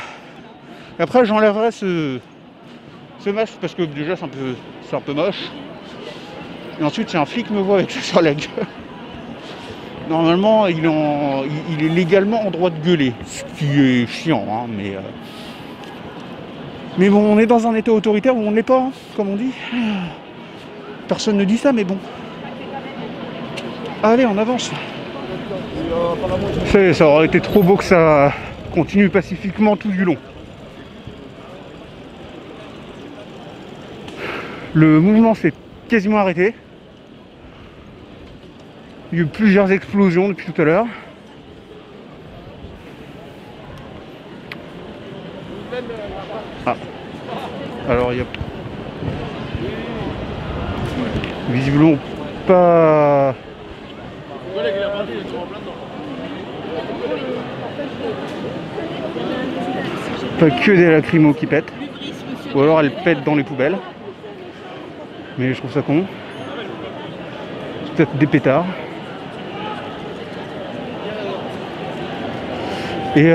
j'enlèverai ce masque parce que déjà c'est un peu moche. Et ensuite si un flic me voit avec ça sur la gueule, normalement il est légalement en droit de gueuler. Ce qui est chiant, hein, mais bon, on est dans un état autoritaire où on ne l'est pas, hein, comme on dit. Personne ne dit ça, mais bon. Allez, on avance. Ça aurait été trop beau que ça continue pacifiquement tout du long. Le mouvement s'est quasiment arrêté. Il y a eu plusieurs explosions depuis tout à l'heure. Ah. Alors il y a visiblement pas que des lacrymos qui pètent, ou alors elles pètent dans les poubelles, mais je trouve ça con. C'est peut-être des pétards. Et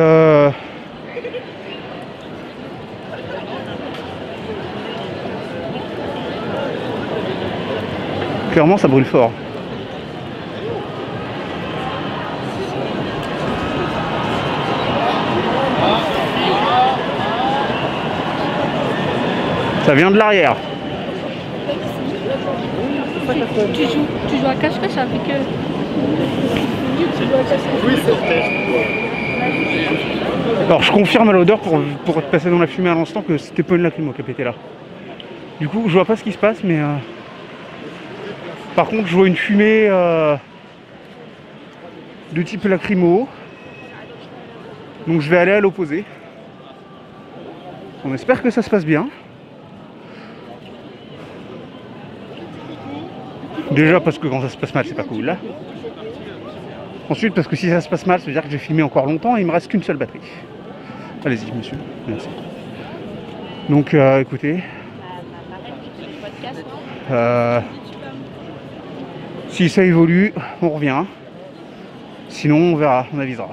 Clairement, ça brûle fort. Ça vient de l'arrière. Tu joues à cache-cache avec eux. Oui, c'est Alors je confirme à l'odeur pour être passé dans la fumée à l'instant que c'était pas une lacrymo qui a pété là. Du coup je vois pas ce qui se passe mais par contre je vois une fumée de type lacrymo. Donc je vais aller à l'opposé. On espère que ça se passe bien. Déjà parce que quand ça se passe mal c'est pas cool là. Ensuite parce que si ça se passe mal ça veut dire que j'ai filmé encore longtemps et il me reste qu'une seule batterie. Allez-y monsieur, merci. Donc écoutez, si ça évolue on revient, sinon on verra, on avisera.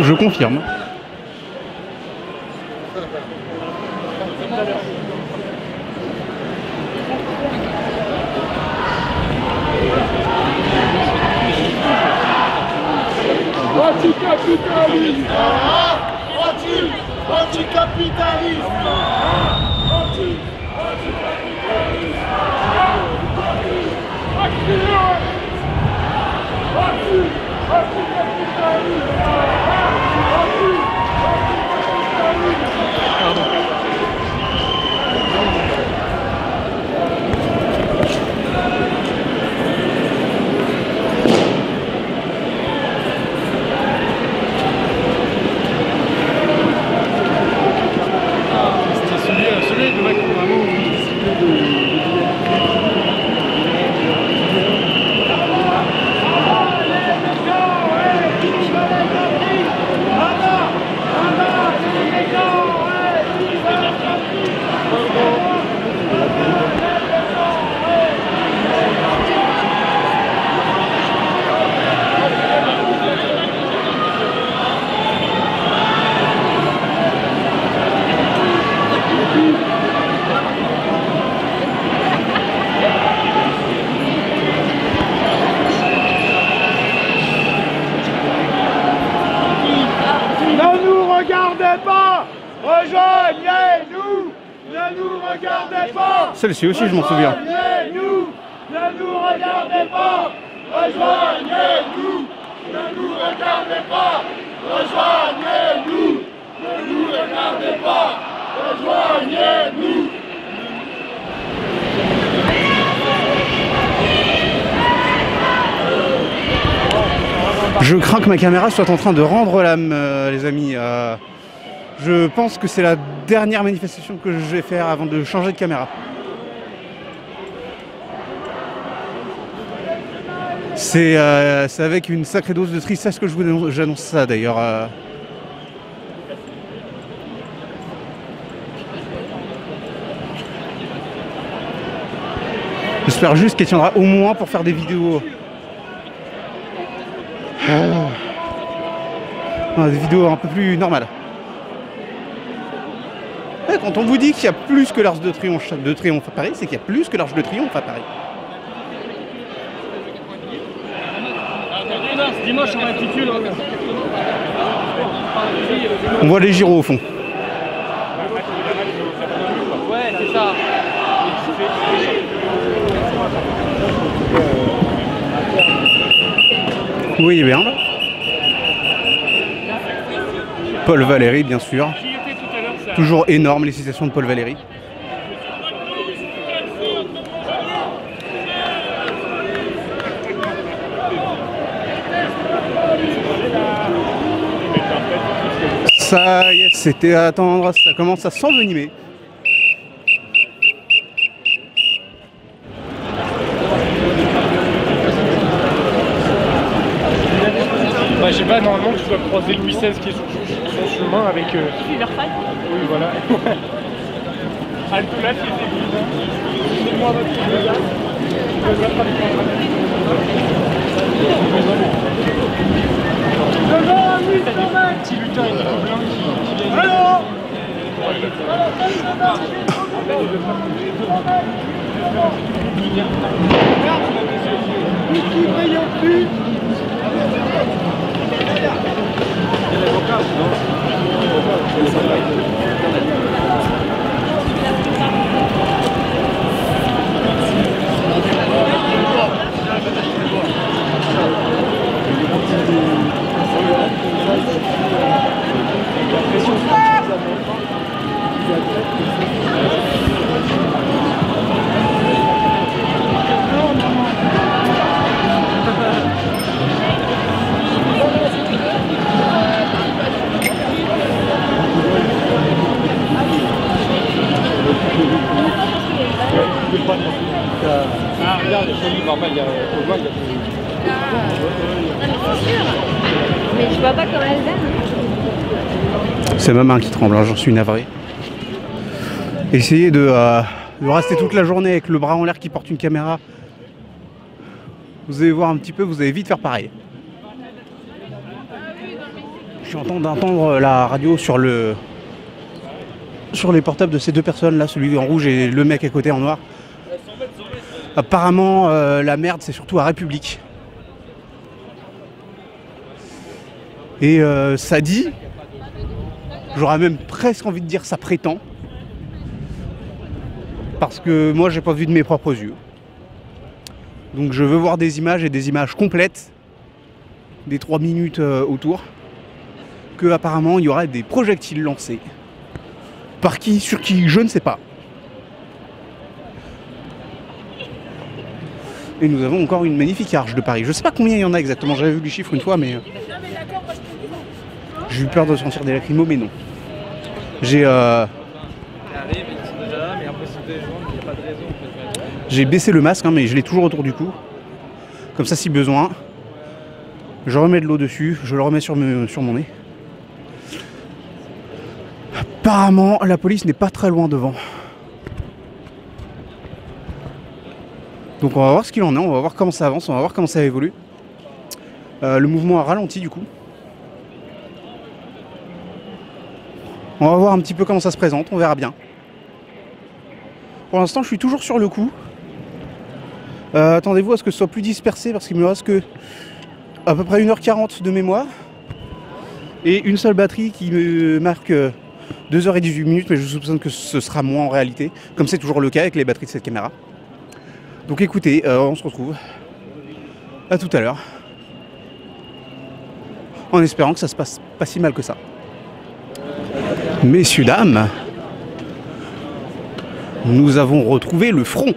Je confirme. Anticapitalisme. Anticapitalisme. Celui de Macron, vraiment, rejoignez-nous, ne nous regardez pas. Celle-ci aussi, je m'en souviens. Rejoignez-nous, ne nous regardez pas. Rejoignez-nous, ne nous regardez pas. Rejoignez-nous, ne nous regardez pas. Rejoignez-nous. Je crains que ma caméra soit en train de rendre l'âme, les amis. Je pense que c'est la dernière manifestation que je vais faire avant de changer de caméra. C'est avec une sacrée dose de tristesse que j'annonce ça d'ailleurs. J'espère juste qu'elle tiendra au moins pour faire des vidéos. Des vidéos un peu plus normales. Ouais, quand on vous dit qu'il y a plus que l'Arc de Triomphe à Paris, c'est qu'il y a plus que l'Arc de Triomphe à Paris. Dimanche on intitule. On voit les gyros au fond. Ouais, c'est ça. Vous voyez bien. Paul Valéry, bien sûr. Toujours énorme les citations de Paul Valéry. Ça y est, c'était à attendre, ça commence à s'envenimer. Bah, je sais pas, normalement tu dois croiser Louis XVI qui est sur son chemin avec. Oui, voilà. Halte là, c'est moi votre petit lutin et Nico Blanc qui viennent. Alors ah, regarde, il y a normal, il y a au loin, il y a Mais je vois pas comment elle vient. C'est ma main qui tremble, hein, j'en suis navré. Essayez de rester toute la journée avec le bras en l'air qui porte une caméra. Vous allez voir un petit peu, vous allez vite faire pareil. Je suis en train d'entendre la radio sur les portables de ces deux personnes là, celui en rouge et le mec à côté en noir. Apparemment la merde c'est surtout à République. Et ça dit, j'aurais même presque envie de dire ça prétend. Parce que moi j'ai pas vu de mes propres yeux. Donc je veux voir des images et des images complètes des 3 minutes autour. Que apparemment il y aurait des projectiles lancés. Par qui, sur qui, je ne sais pas. Et nous avons encore une magnifique arche de Paris. Je sais pas combien il y en a exactement, j'avais vu les chiffres une fois, mais j'ai eu peur de sentir des lacrymos, mais non. J'ai baissé le masque, hein, mais je l'ai toujours autour du cou. Comme ça, si besoin, je remets de l'eau dessus, je le remets sur mon nez. Apparemment, la police n'est pas très loin devant. Donc on va voir ce qu'il en est, on va voir comment ça avance, on va voir comment ça évolue. Le mouvement a ralenti du coup. On va voir un petit peu comment ça se présente, on verra bien. Pour l'instant, je suis toujours sur le coup. Attendez-vous à ce que ce soit plus dispersé parce qu'il me reste que à peu près 1h40 de mémoire. Et une seule batterie qui me marque 2h18, mais je soupçonne que ce sera moins en réalité, comme c'est toujours le cas avec les batteries de cette caméra. Donc écoutez, on se retrouve à tout à l'heure, en espérant que ça se passe pas si mal que ça. Messieurs, dames, nous avons retrouvé le front.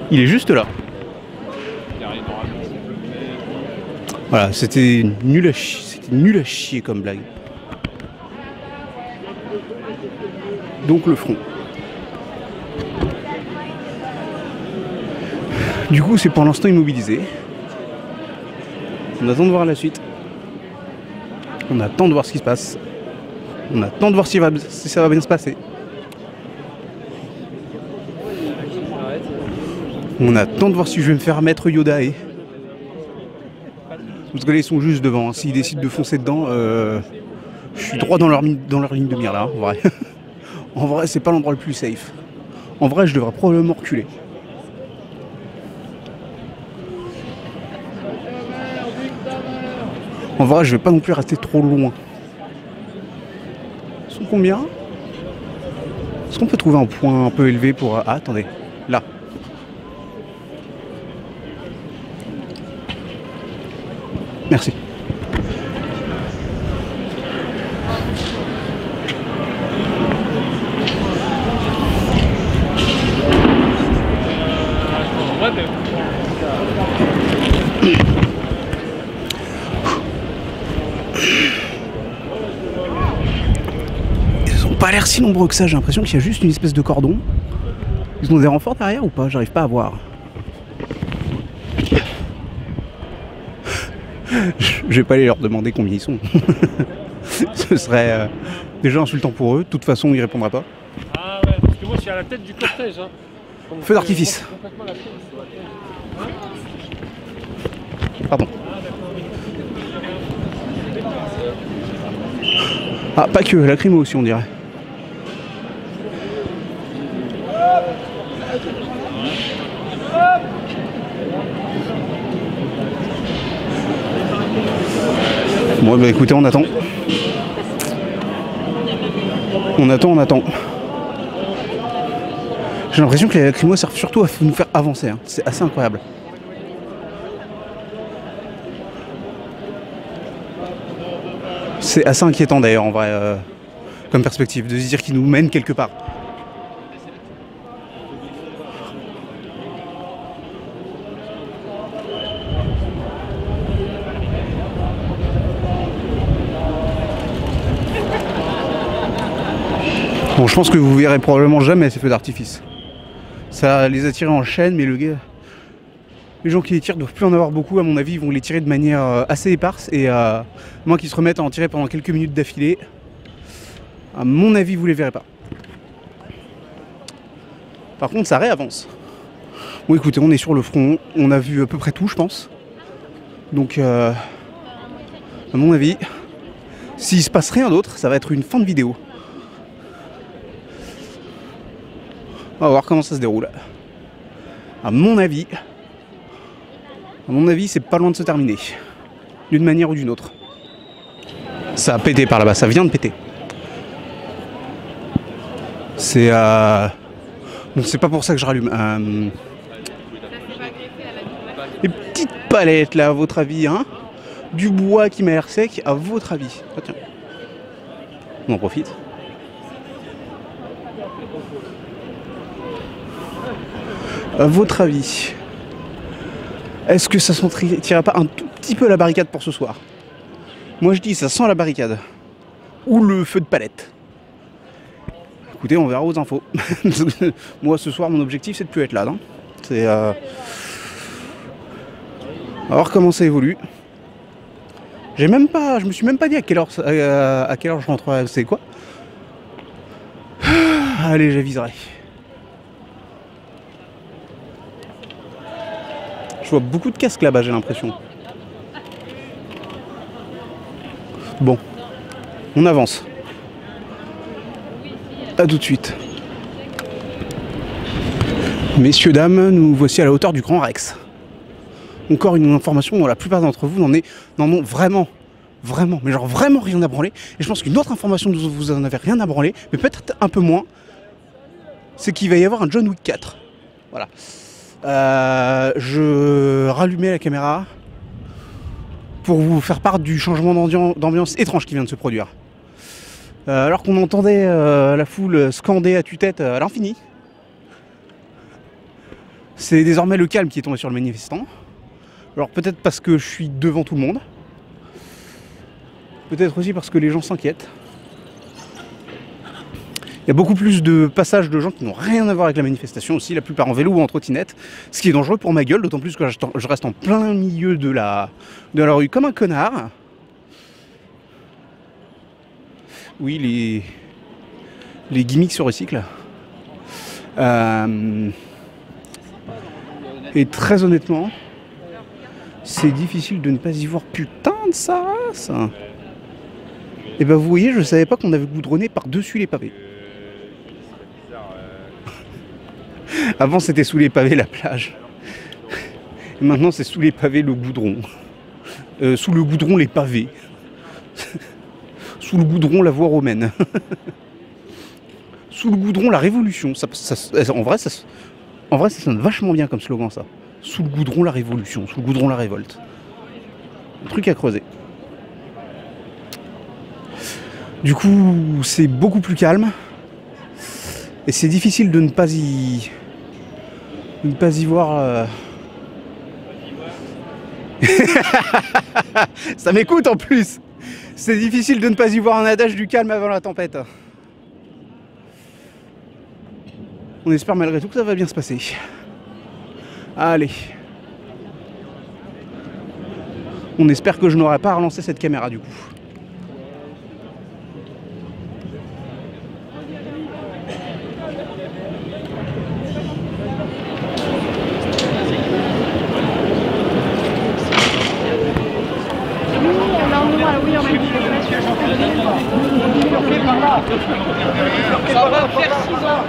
Il est juste là. Voilà, c'était nul à chier comme blague. Donc le front. Du coup, c'est pour l'instant immobilisé. On attend de voir la suite. On attend de voir ce qui se passe. On attend de voir si ça va bien se passer. On attend de voir si je vais me faire mettre Yoda et... Parce que là ils sont juste devant, s'ils décident de foncer dedans, je suis droit dans leur ligne de mire là, en vrai. En vrai c'est pas l'endroit le plus safe. En vrai je devrais probablement reculer. En vrai je vais pas non plus rester trop loin. Ils sont combien? Est-ce qu'on peut trouver un point un peu élevé pour... Ah attendez, Là. Merci. Ils ont pas l'air si nombreux que ça, j'ai l'impression qu'il y a juste une espèce de cordon. Ils ont des renforts derrière ou pas? J'arrive pas à voir. Je vais pas aller leur demander combien ils sont. Ce serait déjà insultant pour eux. De toute façon, ils répondraient pas. Ah ouais, parce que moi je suis à la tête du cortège. Hein. Donc, feu d'artifice. Pardon. Ah, pas que, lacrymo aussi, on dirait. Bon, bah écoutez, on attend. On attend. J'ai l'impression que les lacrymos servent surtout à nous faire avancer. Hein. C'est assez incroyable. C'est assez inquiétant d'ailleurs en vrai, comme perspective, de se dire qu'ils nous mènent quelque part. Bon, je pense que vous verrez probablement jamais ces feux d'artifice. Ça les a tirés en chaîne, mais les gens qui les tirent ne doivent plus en avoir beaucoup. À mon avis, ils vont les tirer de manière assez éparse. Et à moins qu'ils se remettent à en tirer pendant quelques minutes d'affilée, à mon avis, vous les verrez pas. Par contre, ça réavance. Bon, écoutez, on est sur le front. On a vu à peu près tout, je pense. Donc, à mon avis, s'il se passe rien d'autre, ça va être une fin de vidéo. On va voir comment ça se déroule. À mon avis, c'est pas loin de se terminer. D'une manière ou d'une autre. Ça a pété par là-bas, ça vient de péter. C'est bon, c'est pas pour ça que je rallume. Les petites palettes là, à votre avis, hein? Du bois qui m'a l'air sec, à votre avis. Ah, tiens. On en profite. À votre avis, est-ce que ça sentirait pas un tout petit peu la barricade pour ce soir? Moi je dis ça sent la barricade. Ou le feu de palette. Écoutez, on verra aux infos. Moi ce soir mon objectif c'est de plus être là. C'est on va voir comment ça évolue. Je me suis même pas dit à quelle heure je rentrerai. C'est quoi? Allez, j'aviserai. Je vois beaucoup de casques là-bas, j'ai l'impression. Bon, on avance. A tout de suite. Messieurs, dames, nous voici à la hauteur du Grand Rex. Encore une information dont la plupart d'entre vous n'en ont vraiment, mais genre vraiment rien à branler. Et je pense qu'une autre information dont vous en avez rien à branler, mais peut-être un peu moins, c'est qu'il va y avoir un John Wick 4. Voilà. Je rallumais la caméra pour vous faire part du changement d'ambiance étrange qui vient de se produire. Alors qu'on entendait la foule scander à tue-tête à l'infini, c'est désormais le calme qui est tombé sur le manifestant. Alors peut-être parce que je suis devant tout le monde, peut-être aussi parce que les gens s'inquiètent. Il y a beaucoup plus de passages de gens qui n'ont rien à voir avec la manifestation aussi, la plupart en vélo ou en trottinette, ce qui est dangereux pour ma gueule, d'autant plus que je reste en plein milieu de la rue comme un connard. Oui, les gimmicks se recyclent. Et très honnêtement, c'est difficile de ne pas y voir putain de sa race. Et ben vous voyez, je savais pas qu'on avait goudronné par-dessus les pavés. Avant c'était sous les pavés la plage. Et maintenant c'est sous les pavés le goudron. Sous le goudron les pavés. Sous le goudron la voie romaine. Sous le goudron la révolution. En vrai En vrai, ça sonne vachement bien comme slogan, ça. Sous le goudron, la révolution. Sous le goudron, la révolte. Un truc à creuser. Du coup, c'est beaucoup plus calme. Et c'est difficile de ne pas y voir... Ça m'écoute en plus. C'est difficile de ne pas y voir un adage du calme avant la tempête. On espère malgré tout que ça va bien se passer. Allez. On espère que je n'aurai pas à relancer cette caméra du coup. Ça va faire 6 ans.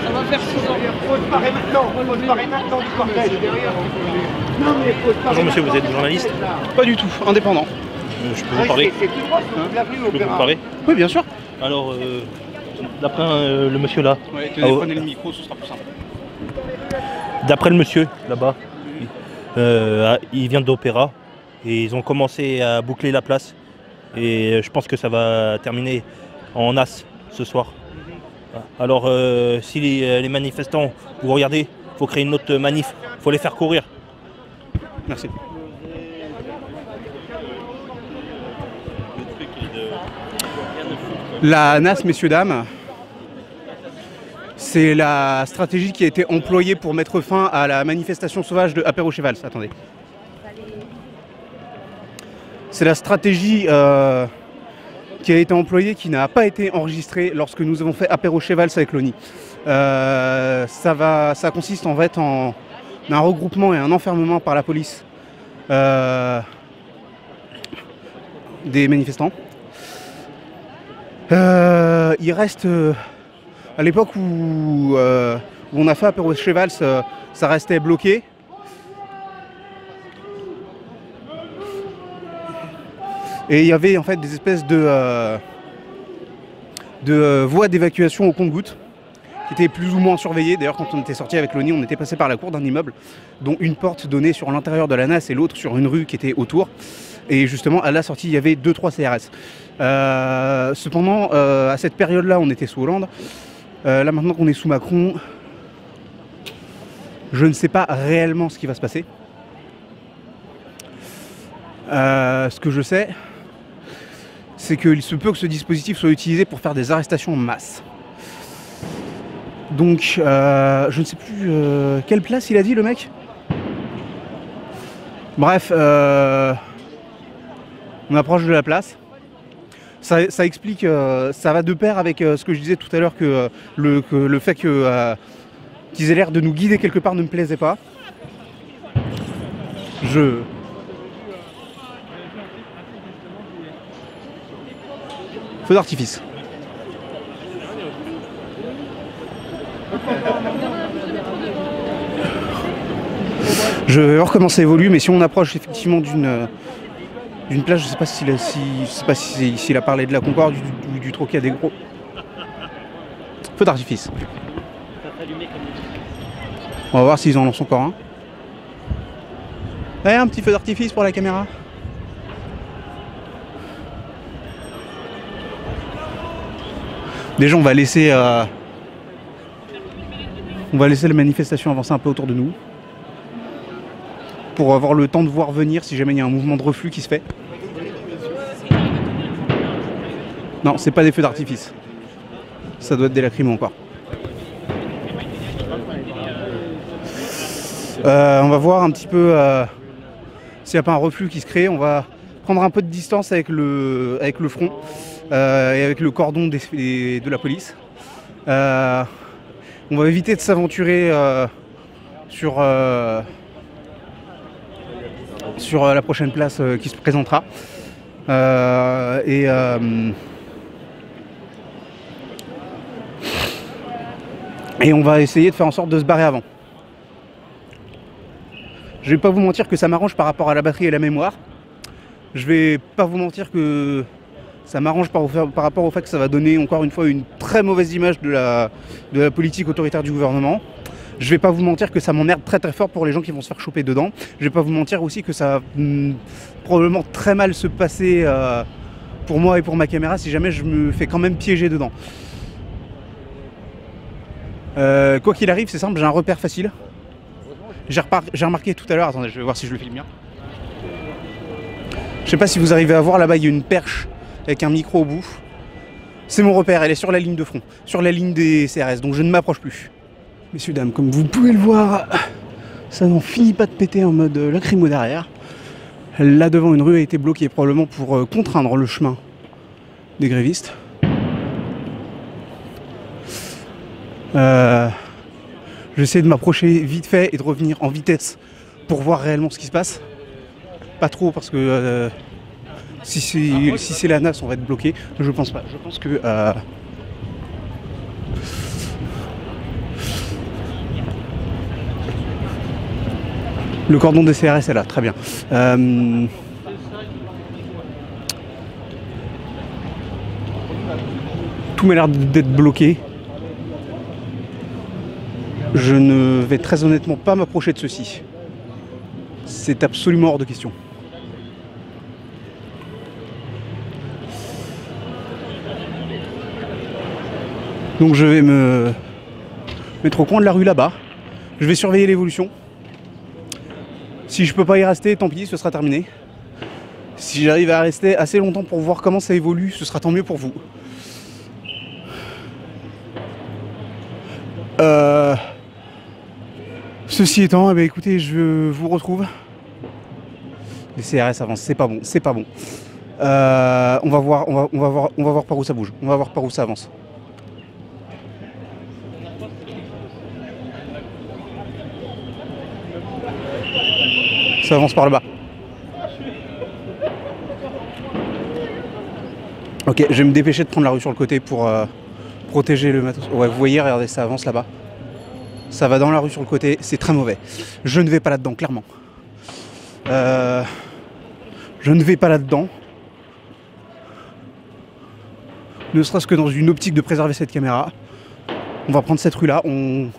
Ça va faire 6 ans. Faut se parer maintenant. Faut se parer maintenant du cortège. Bonjour monsieur, vous êtes journaliste? Pas du tout, indépendant. Je peux vous parler? Je peux vous parler? Oui, bien sûr. Alors, d'après le monsieur là... Ouais, prenez le micro, ce sera plus simple. D'après le monsieur là-bas, il vient d'Opéra et ils ont commencé à boucler la place. Et je pense que ça va terminer en as ce soir. Alors si les manifestants, vous regardez, il faut créer une autre manif, il faut les faire courir. Merci. La NAS, messieurs, dames, c'est la stratégie qui a été employée pour mettre fin à la manifestation sauvage de Apéro-Chevals. Attendez. C'est la stratégie qui a été employée, qui n'a pas été enregistrée lorsque nous avons fait Apéro-Chevals avec l'ONI. Ça consiste en fait en un regroupement et un enfermement par la police des manifestants. Il reste, à l'époque où on a fait Apéro-Chevals, ça restait bloqué. Et il y avait en fait des espèces de voies d'évacuation au compte-gouttes qui étaient plus ou moins surveillées. D'ailleurs, quand on était sorti avec l'ONI, on était passé par la cour d'un immeuble dont une porte donnait sur l'intérieur de la NAS et l'autre sur une rue qui était autour. Et justement, à la sortie, il y avait 2-3 CRS. Cependant, à cette période-là, on était sous Hollande. Là, maintenant qu'on est sous Macron, je ne sais pas réellement ce qui va se passer. Ce que je sais, c'est qu'il se peut que ce dispositif soit utilisé pour faire des arrestations en masse. Donc, je ne sais plus quelle place il a dit, le mec. Bref, on approche de la place. Ça explique, ça va de pair avec ce que je disais tout à l'heure, que le fait qu'ils aient l'air de nous guider quelque part ne me plaisait pas. Feu d'artifice. Je vais recommencer à évoluer, mais si on approche effectivement d'une plage, je ne sais pas s'il a parlé de la Concorde ou du Trocadéro. Feu d'artifice. On va voir s'ils en lancent encore un. Ouais, un petit feu d'artifice pour la caméra. Déjà, on va laisser la manifestation avancer un peu autour de nous pour avoir le temps de voir venir si jamais il y a un mouvement de reflux qui se fait. Non, c'est pas des feux d'artifice. Ça doit être des lacrymos encore. On va voir un petit peu s'il n'y a pas un reflux qui se crée. On va prendre un peu de distance avec le front et avec le cordon de la police. On va éviter de s'aventurer sur la prochaine place qui se présentera. Et on va essayer de faire en sorte de se barrer avant. Je vais pas vous mentir que ça m'arrange par rapport à la batterie et la mémoire. Je vais pas vous mentir que ça m'arrange par rapport au fait que ça va donner encore une fois une très mauvaise image de la politique autoritaire du gouvernement. Je vais pas vous mentir que ça m'emmerde très très fort pour les gens qui vont se faire choper dedans. Je vais pas vous mentir aussi que ça va probablement très mal se passer pour moi et pour ma caméra si jamais je me fais quand même piéger dedans. Quoi qu'il arrive, c'est simple, j'ai un repère facile. J'ai remarqué tout à l'heure, attendez, je vais voir si je le filme bien. Je sais pas si vous arrivez à voir là-bas, il y a une perche avec un micro au bout. C'est mon repère, elle est sur la ligne de front, sur la ligne des CRS, donc je ne m'approche plus. Messieurs, dames, comme vous pouvez le voir, ça n'en finit pas de péter en mode lacrymo derrière. Là devant, une rue a été bloquée probablement pour contraindre le chemin des grévistes. J'essaie de m'approcher vite fait et de revenir en vitesse pour voir réellement ce qui se passe. Pas trop parce que si c'est la NAS, on va être bloqué. Je pense pas. Je pense que le cordon des CRS est là, très bien. Tout m'a l'air d'être bloqué. Je ne vais très honnêtement pas m'approcher de ceci. C'est absolument hors de question. Donc je vais me mettre au coin de la rue là-bas. Je vais surveiller l'évolution. Si je peux pas y rester, tant pis, ce sera terminé. Si j'arrive à rester assez longtemps pour voir comment ça évolue, ce sera tant mieux pour vous. Ceci étant, eh bien, écoutez, je vous retrouve. Les CRS avancent, c'est pas bon, c'est pas bon. On va voir par où ça bouge, on va voir par où ça avance. Ça avance par le bas. Ok, je vais me dépêcher de prendre la rue sur le côté pour protéger le matos. Ouais, vous voyez, regardez, ça avance là-bas. Ça va dans la rue sur le côté, c'est très mauvais. Je ne vais pas là-dedans, clairement. Je ne vais pas là-dedans. Ne serait-ce que dans une optique de préserver cette caméra. On va prendre cette rue-là. On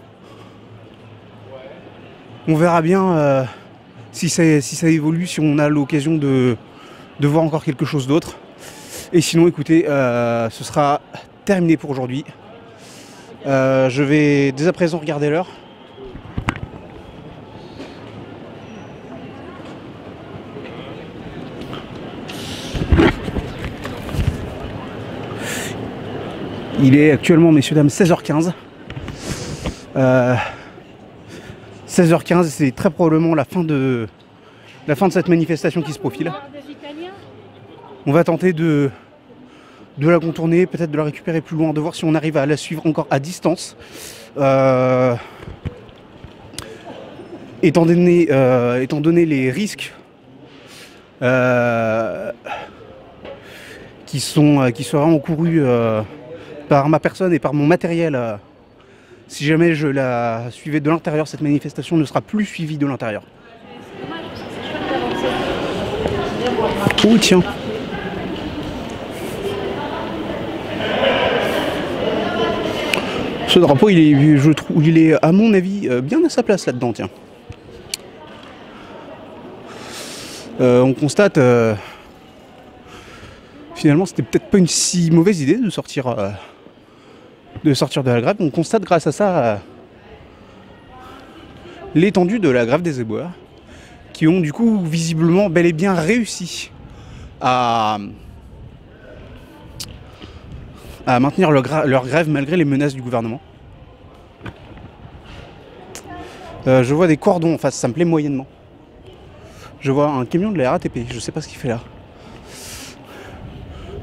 verra bien si ça évolue, si on a l'occasion de voir encore quelque chose d'autre. Et sinon, écoutez, ce sera terminé pour aujourd'hui. Je vais dès à présent regarder l'heure. Il est actuellement, messieurs, dames, 16h15. 16h15, c'est très probablement la fin de cette manifestation qui se profile. On va tenter de la contourner, peut-être de la récupérer plus loin, de voir si on arrive à la suivre encore à distance. Étant donné les risques qui seraient encourus par ma personne et par mon matériel, si jamais je la suivais de l'intérieur, cette manifestation ne sera plus suivie de l'intérieur. Oh tiens. Ce drapeau, il est à mon avis bien à sa place là-dedans, tiens. On constate finalement c'était peut-être pas une si mauvaise idée de sortir de la grève. On constate grâce à ça l'étendue de la grève des éboueurs, qui ont du coup visiblement bel et bien réussi à maintenir leur grève malgré les menaces du gouvernement. Je vois des cordons en face, ça me plaît moyennement. Je vois un camion de la RATP, je sais pas ce qu'il fait là.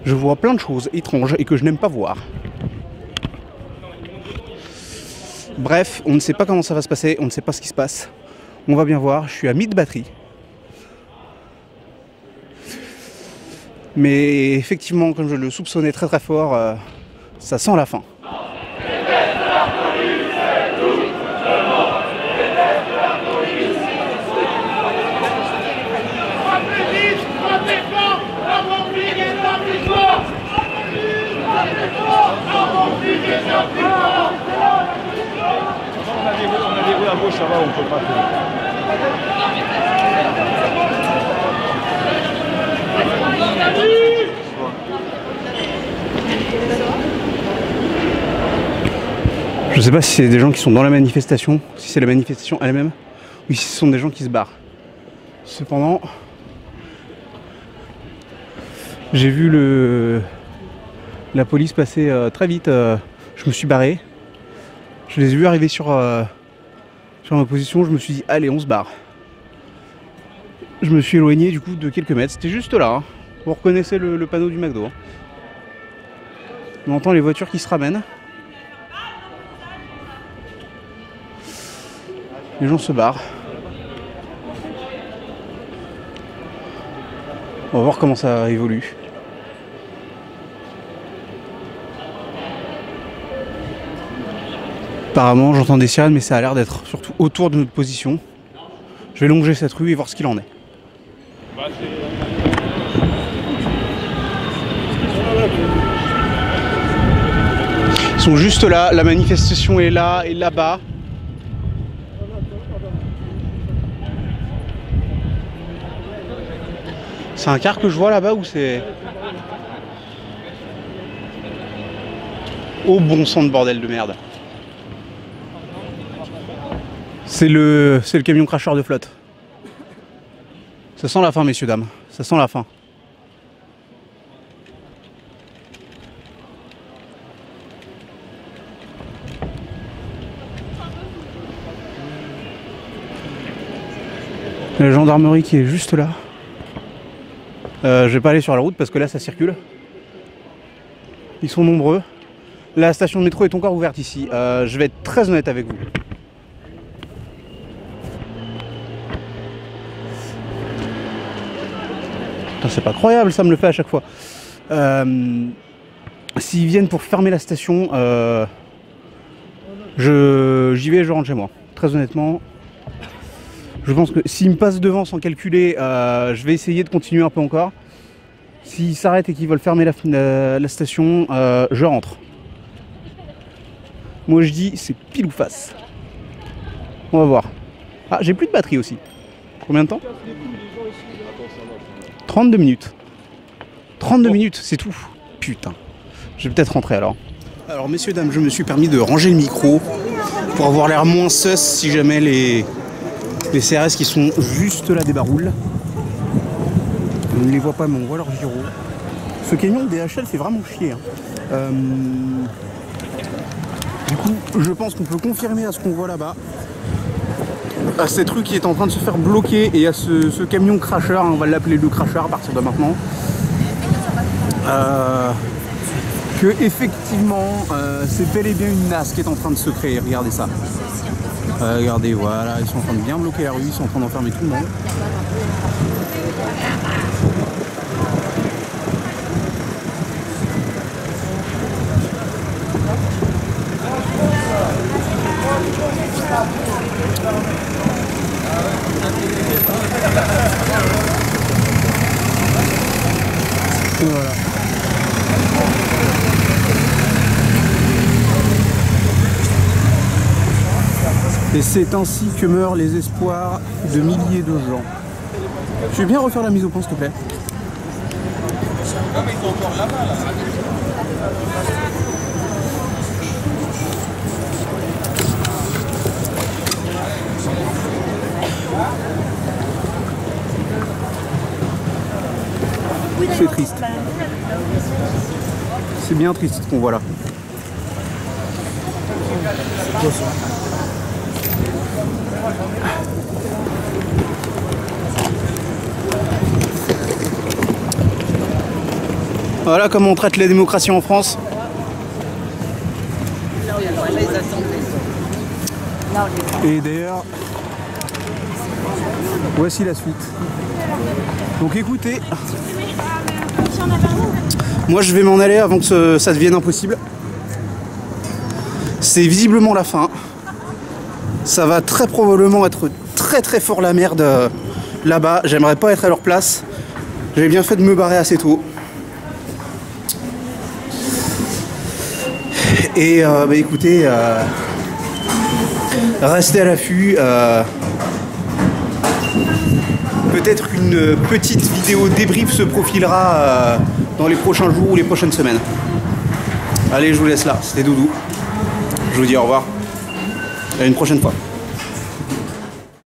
Je vois plein de choses étranges et que je n'aime pas voir. Bref, on ne sait pas comment ça va se passer, on ne sait pas ce qui se passe. On va bien voir, je suis à mi-batterie. Mais effectivement, comme je le soupçonnais très très fort, ça sent la fin. On a des là-bas, on peut pas faire. Je sais pas si c'est des gens qui sont dans la manifestation, si c'est la manifestation elle-même, ou si ce sont des gens qui se barrent. Cependant, j'ai vu la police passer très vite. Je me suis barré. Je les ai vus arriver sur ma position. Je me suis dit, allez, on se barre. Je me suis éloigné du coup de quelques mètres. C'était juste là. Hein. Vous reconnaissez le panneau du McDo. Hein. On entend les voitures qui se ramènent. Les gens se barrent. On va voir comment ça évolue. Apparemment j'entends des sirènes mais ça a l'air d'être surtout autour de notre position. Je vais longer cette rue et voir ce qu'il en est. Ils sont juste là, la manifestation est là et là-bas. C'est un car que je vois là-bas ou c'est... Oh bon sang de bordel de merde. C'est le camion cracheur de flotte. Ça sent la fin, messieurs, dames. Ça sent la fin. La gendarmerie qui est juste là. Je vais pas aller sur la route parce que là ça circule. Ils sont nombreux. La station de métro est encore ouverte ici. Je vais être très honnête avec vous. C'est pas croyable, ça me le fait à chaque fois. S'ils viennent pour fermer la station, j'y vais et je rentre chez moi. Très honnêtement, je pense que s'ils me passent devant sans calculer, je vais essayer de continuer un peu encore. S'ils s'arrêtent et qu'ils veulent fermer la station, je rentre. Moi je dis c'est pile ou face. On va voir. Ah, j'ai plus de batterie aussi. Combien de temps ? 32 minutes. 32 minutes, c'est tout. Putain. Je vais peut-être rentrer alors. Alors messieurs, dames, je me suis permis de ranger le micro pour avoir l'air moins sus si jamais les CRS qui sont juste là débaroulent. On ne les voit pas mais on voit leur gyro. Ce camion de DHL fait vraiment chier. Hein. Du coup, je pense qu'on peut confirmer à ce qu'on voit là-bas, à cette rue qui est en train de se faire bloquer et à ce camion cracheur, on va l'appeler le cracheur à partir de maintenant, que effectivement c'est bel et bien une nasse qui est en train de se créer. Regardez ça. Regardez, voilà, ils sont en train de bien bloquer la rue, ils sont en train d'enfermer tout le monde. Et voilà. Et c'est ainsi que meurent les espoirs de milliers de gens. Je vais bien refaire la mise au point, s'il te plaît. C'est triste. C'est bien triste ce qu'on voit là. Voilà comment on traite la démocratie en France. Et d'ailleurs, voici la suite. Donc écoutez, moi je vais m'en aller avant que ça devienne impossible. C'est visiblement la fin. Ça va très probablement être très très fort la merde là-bas. J'aimerais pas être à leur place. J'avais bien fait de me barrer assez tôt. Et bah écoutez, Restez à l'affût. Peut-être une petite vidéo débrief se profilera dans les prochains jours ou les prochaines semaines. Allez, je vous laisse là. C'était Doudou. Je vous dis au revoir. À une prochaine fois.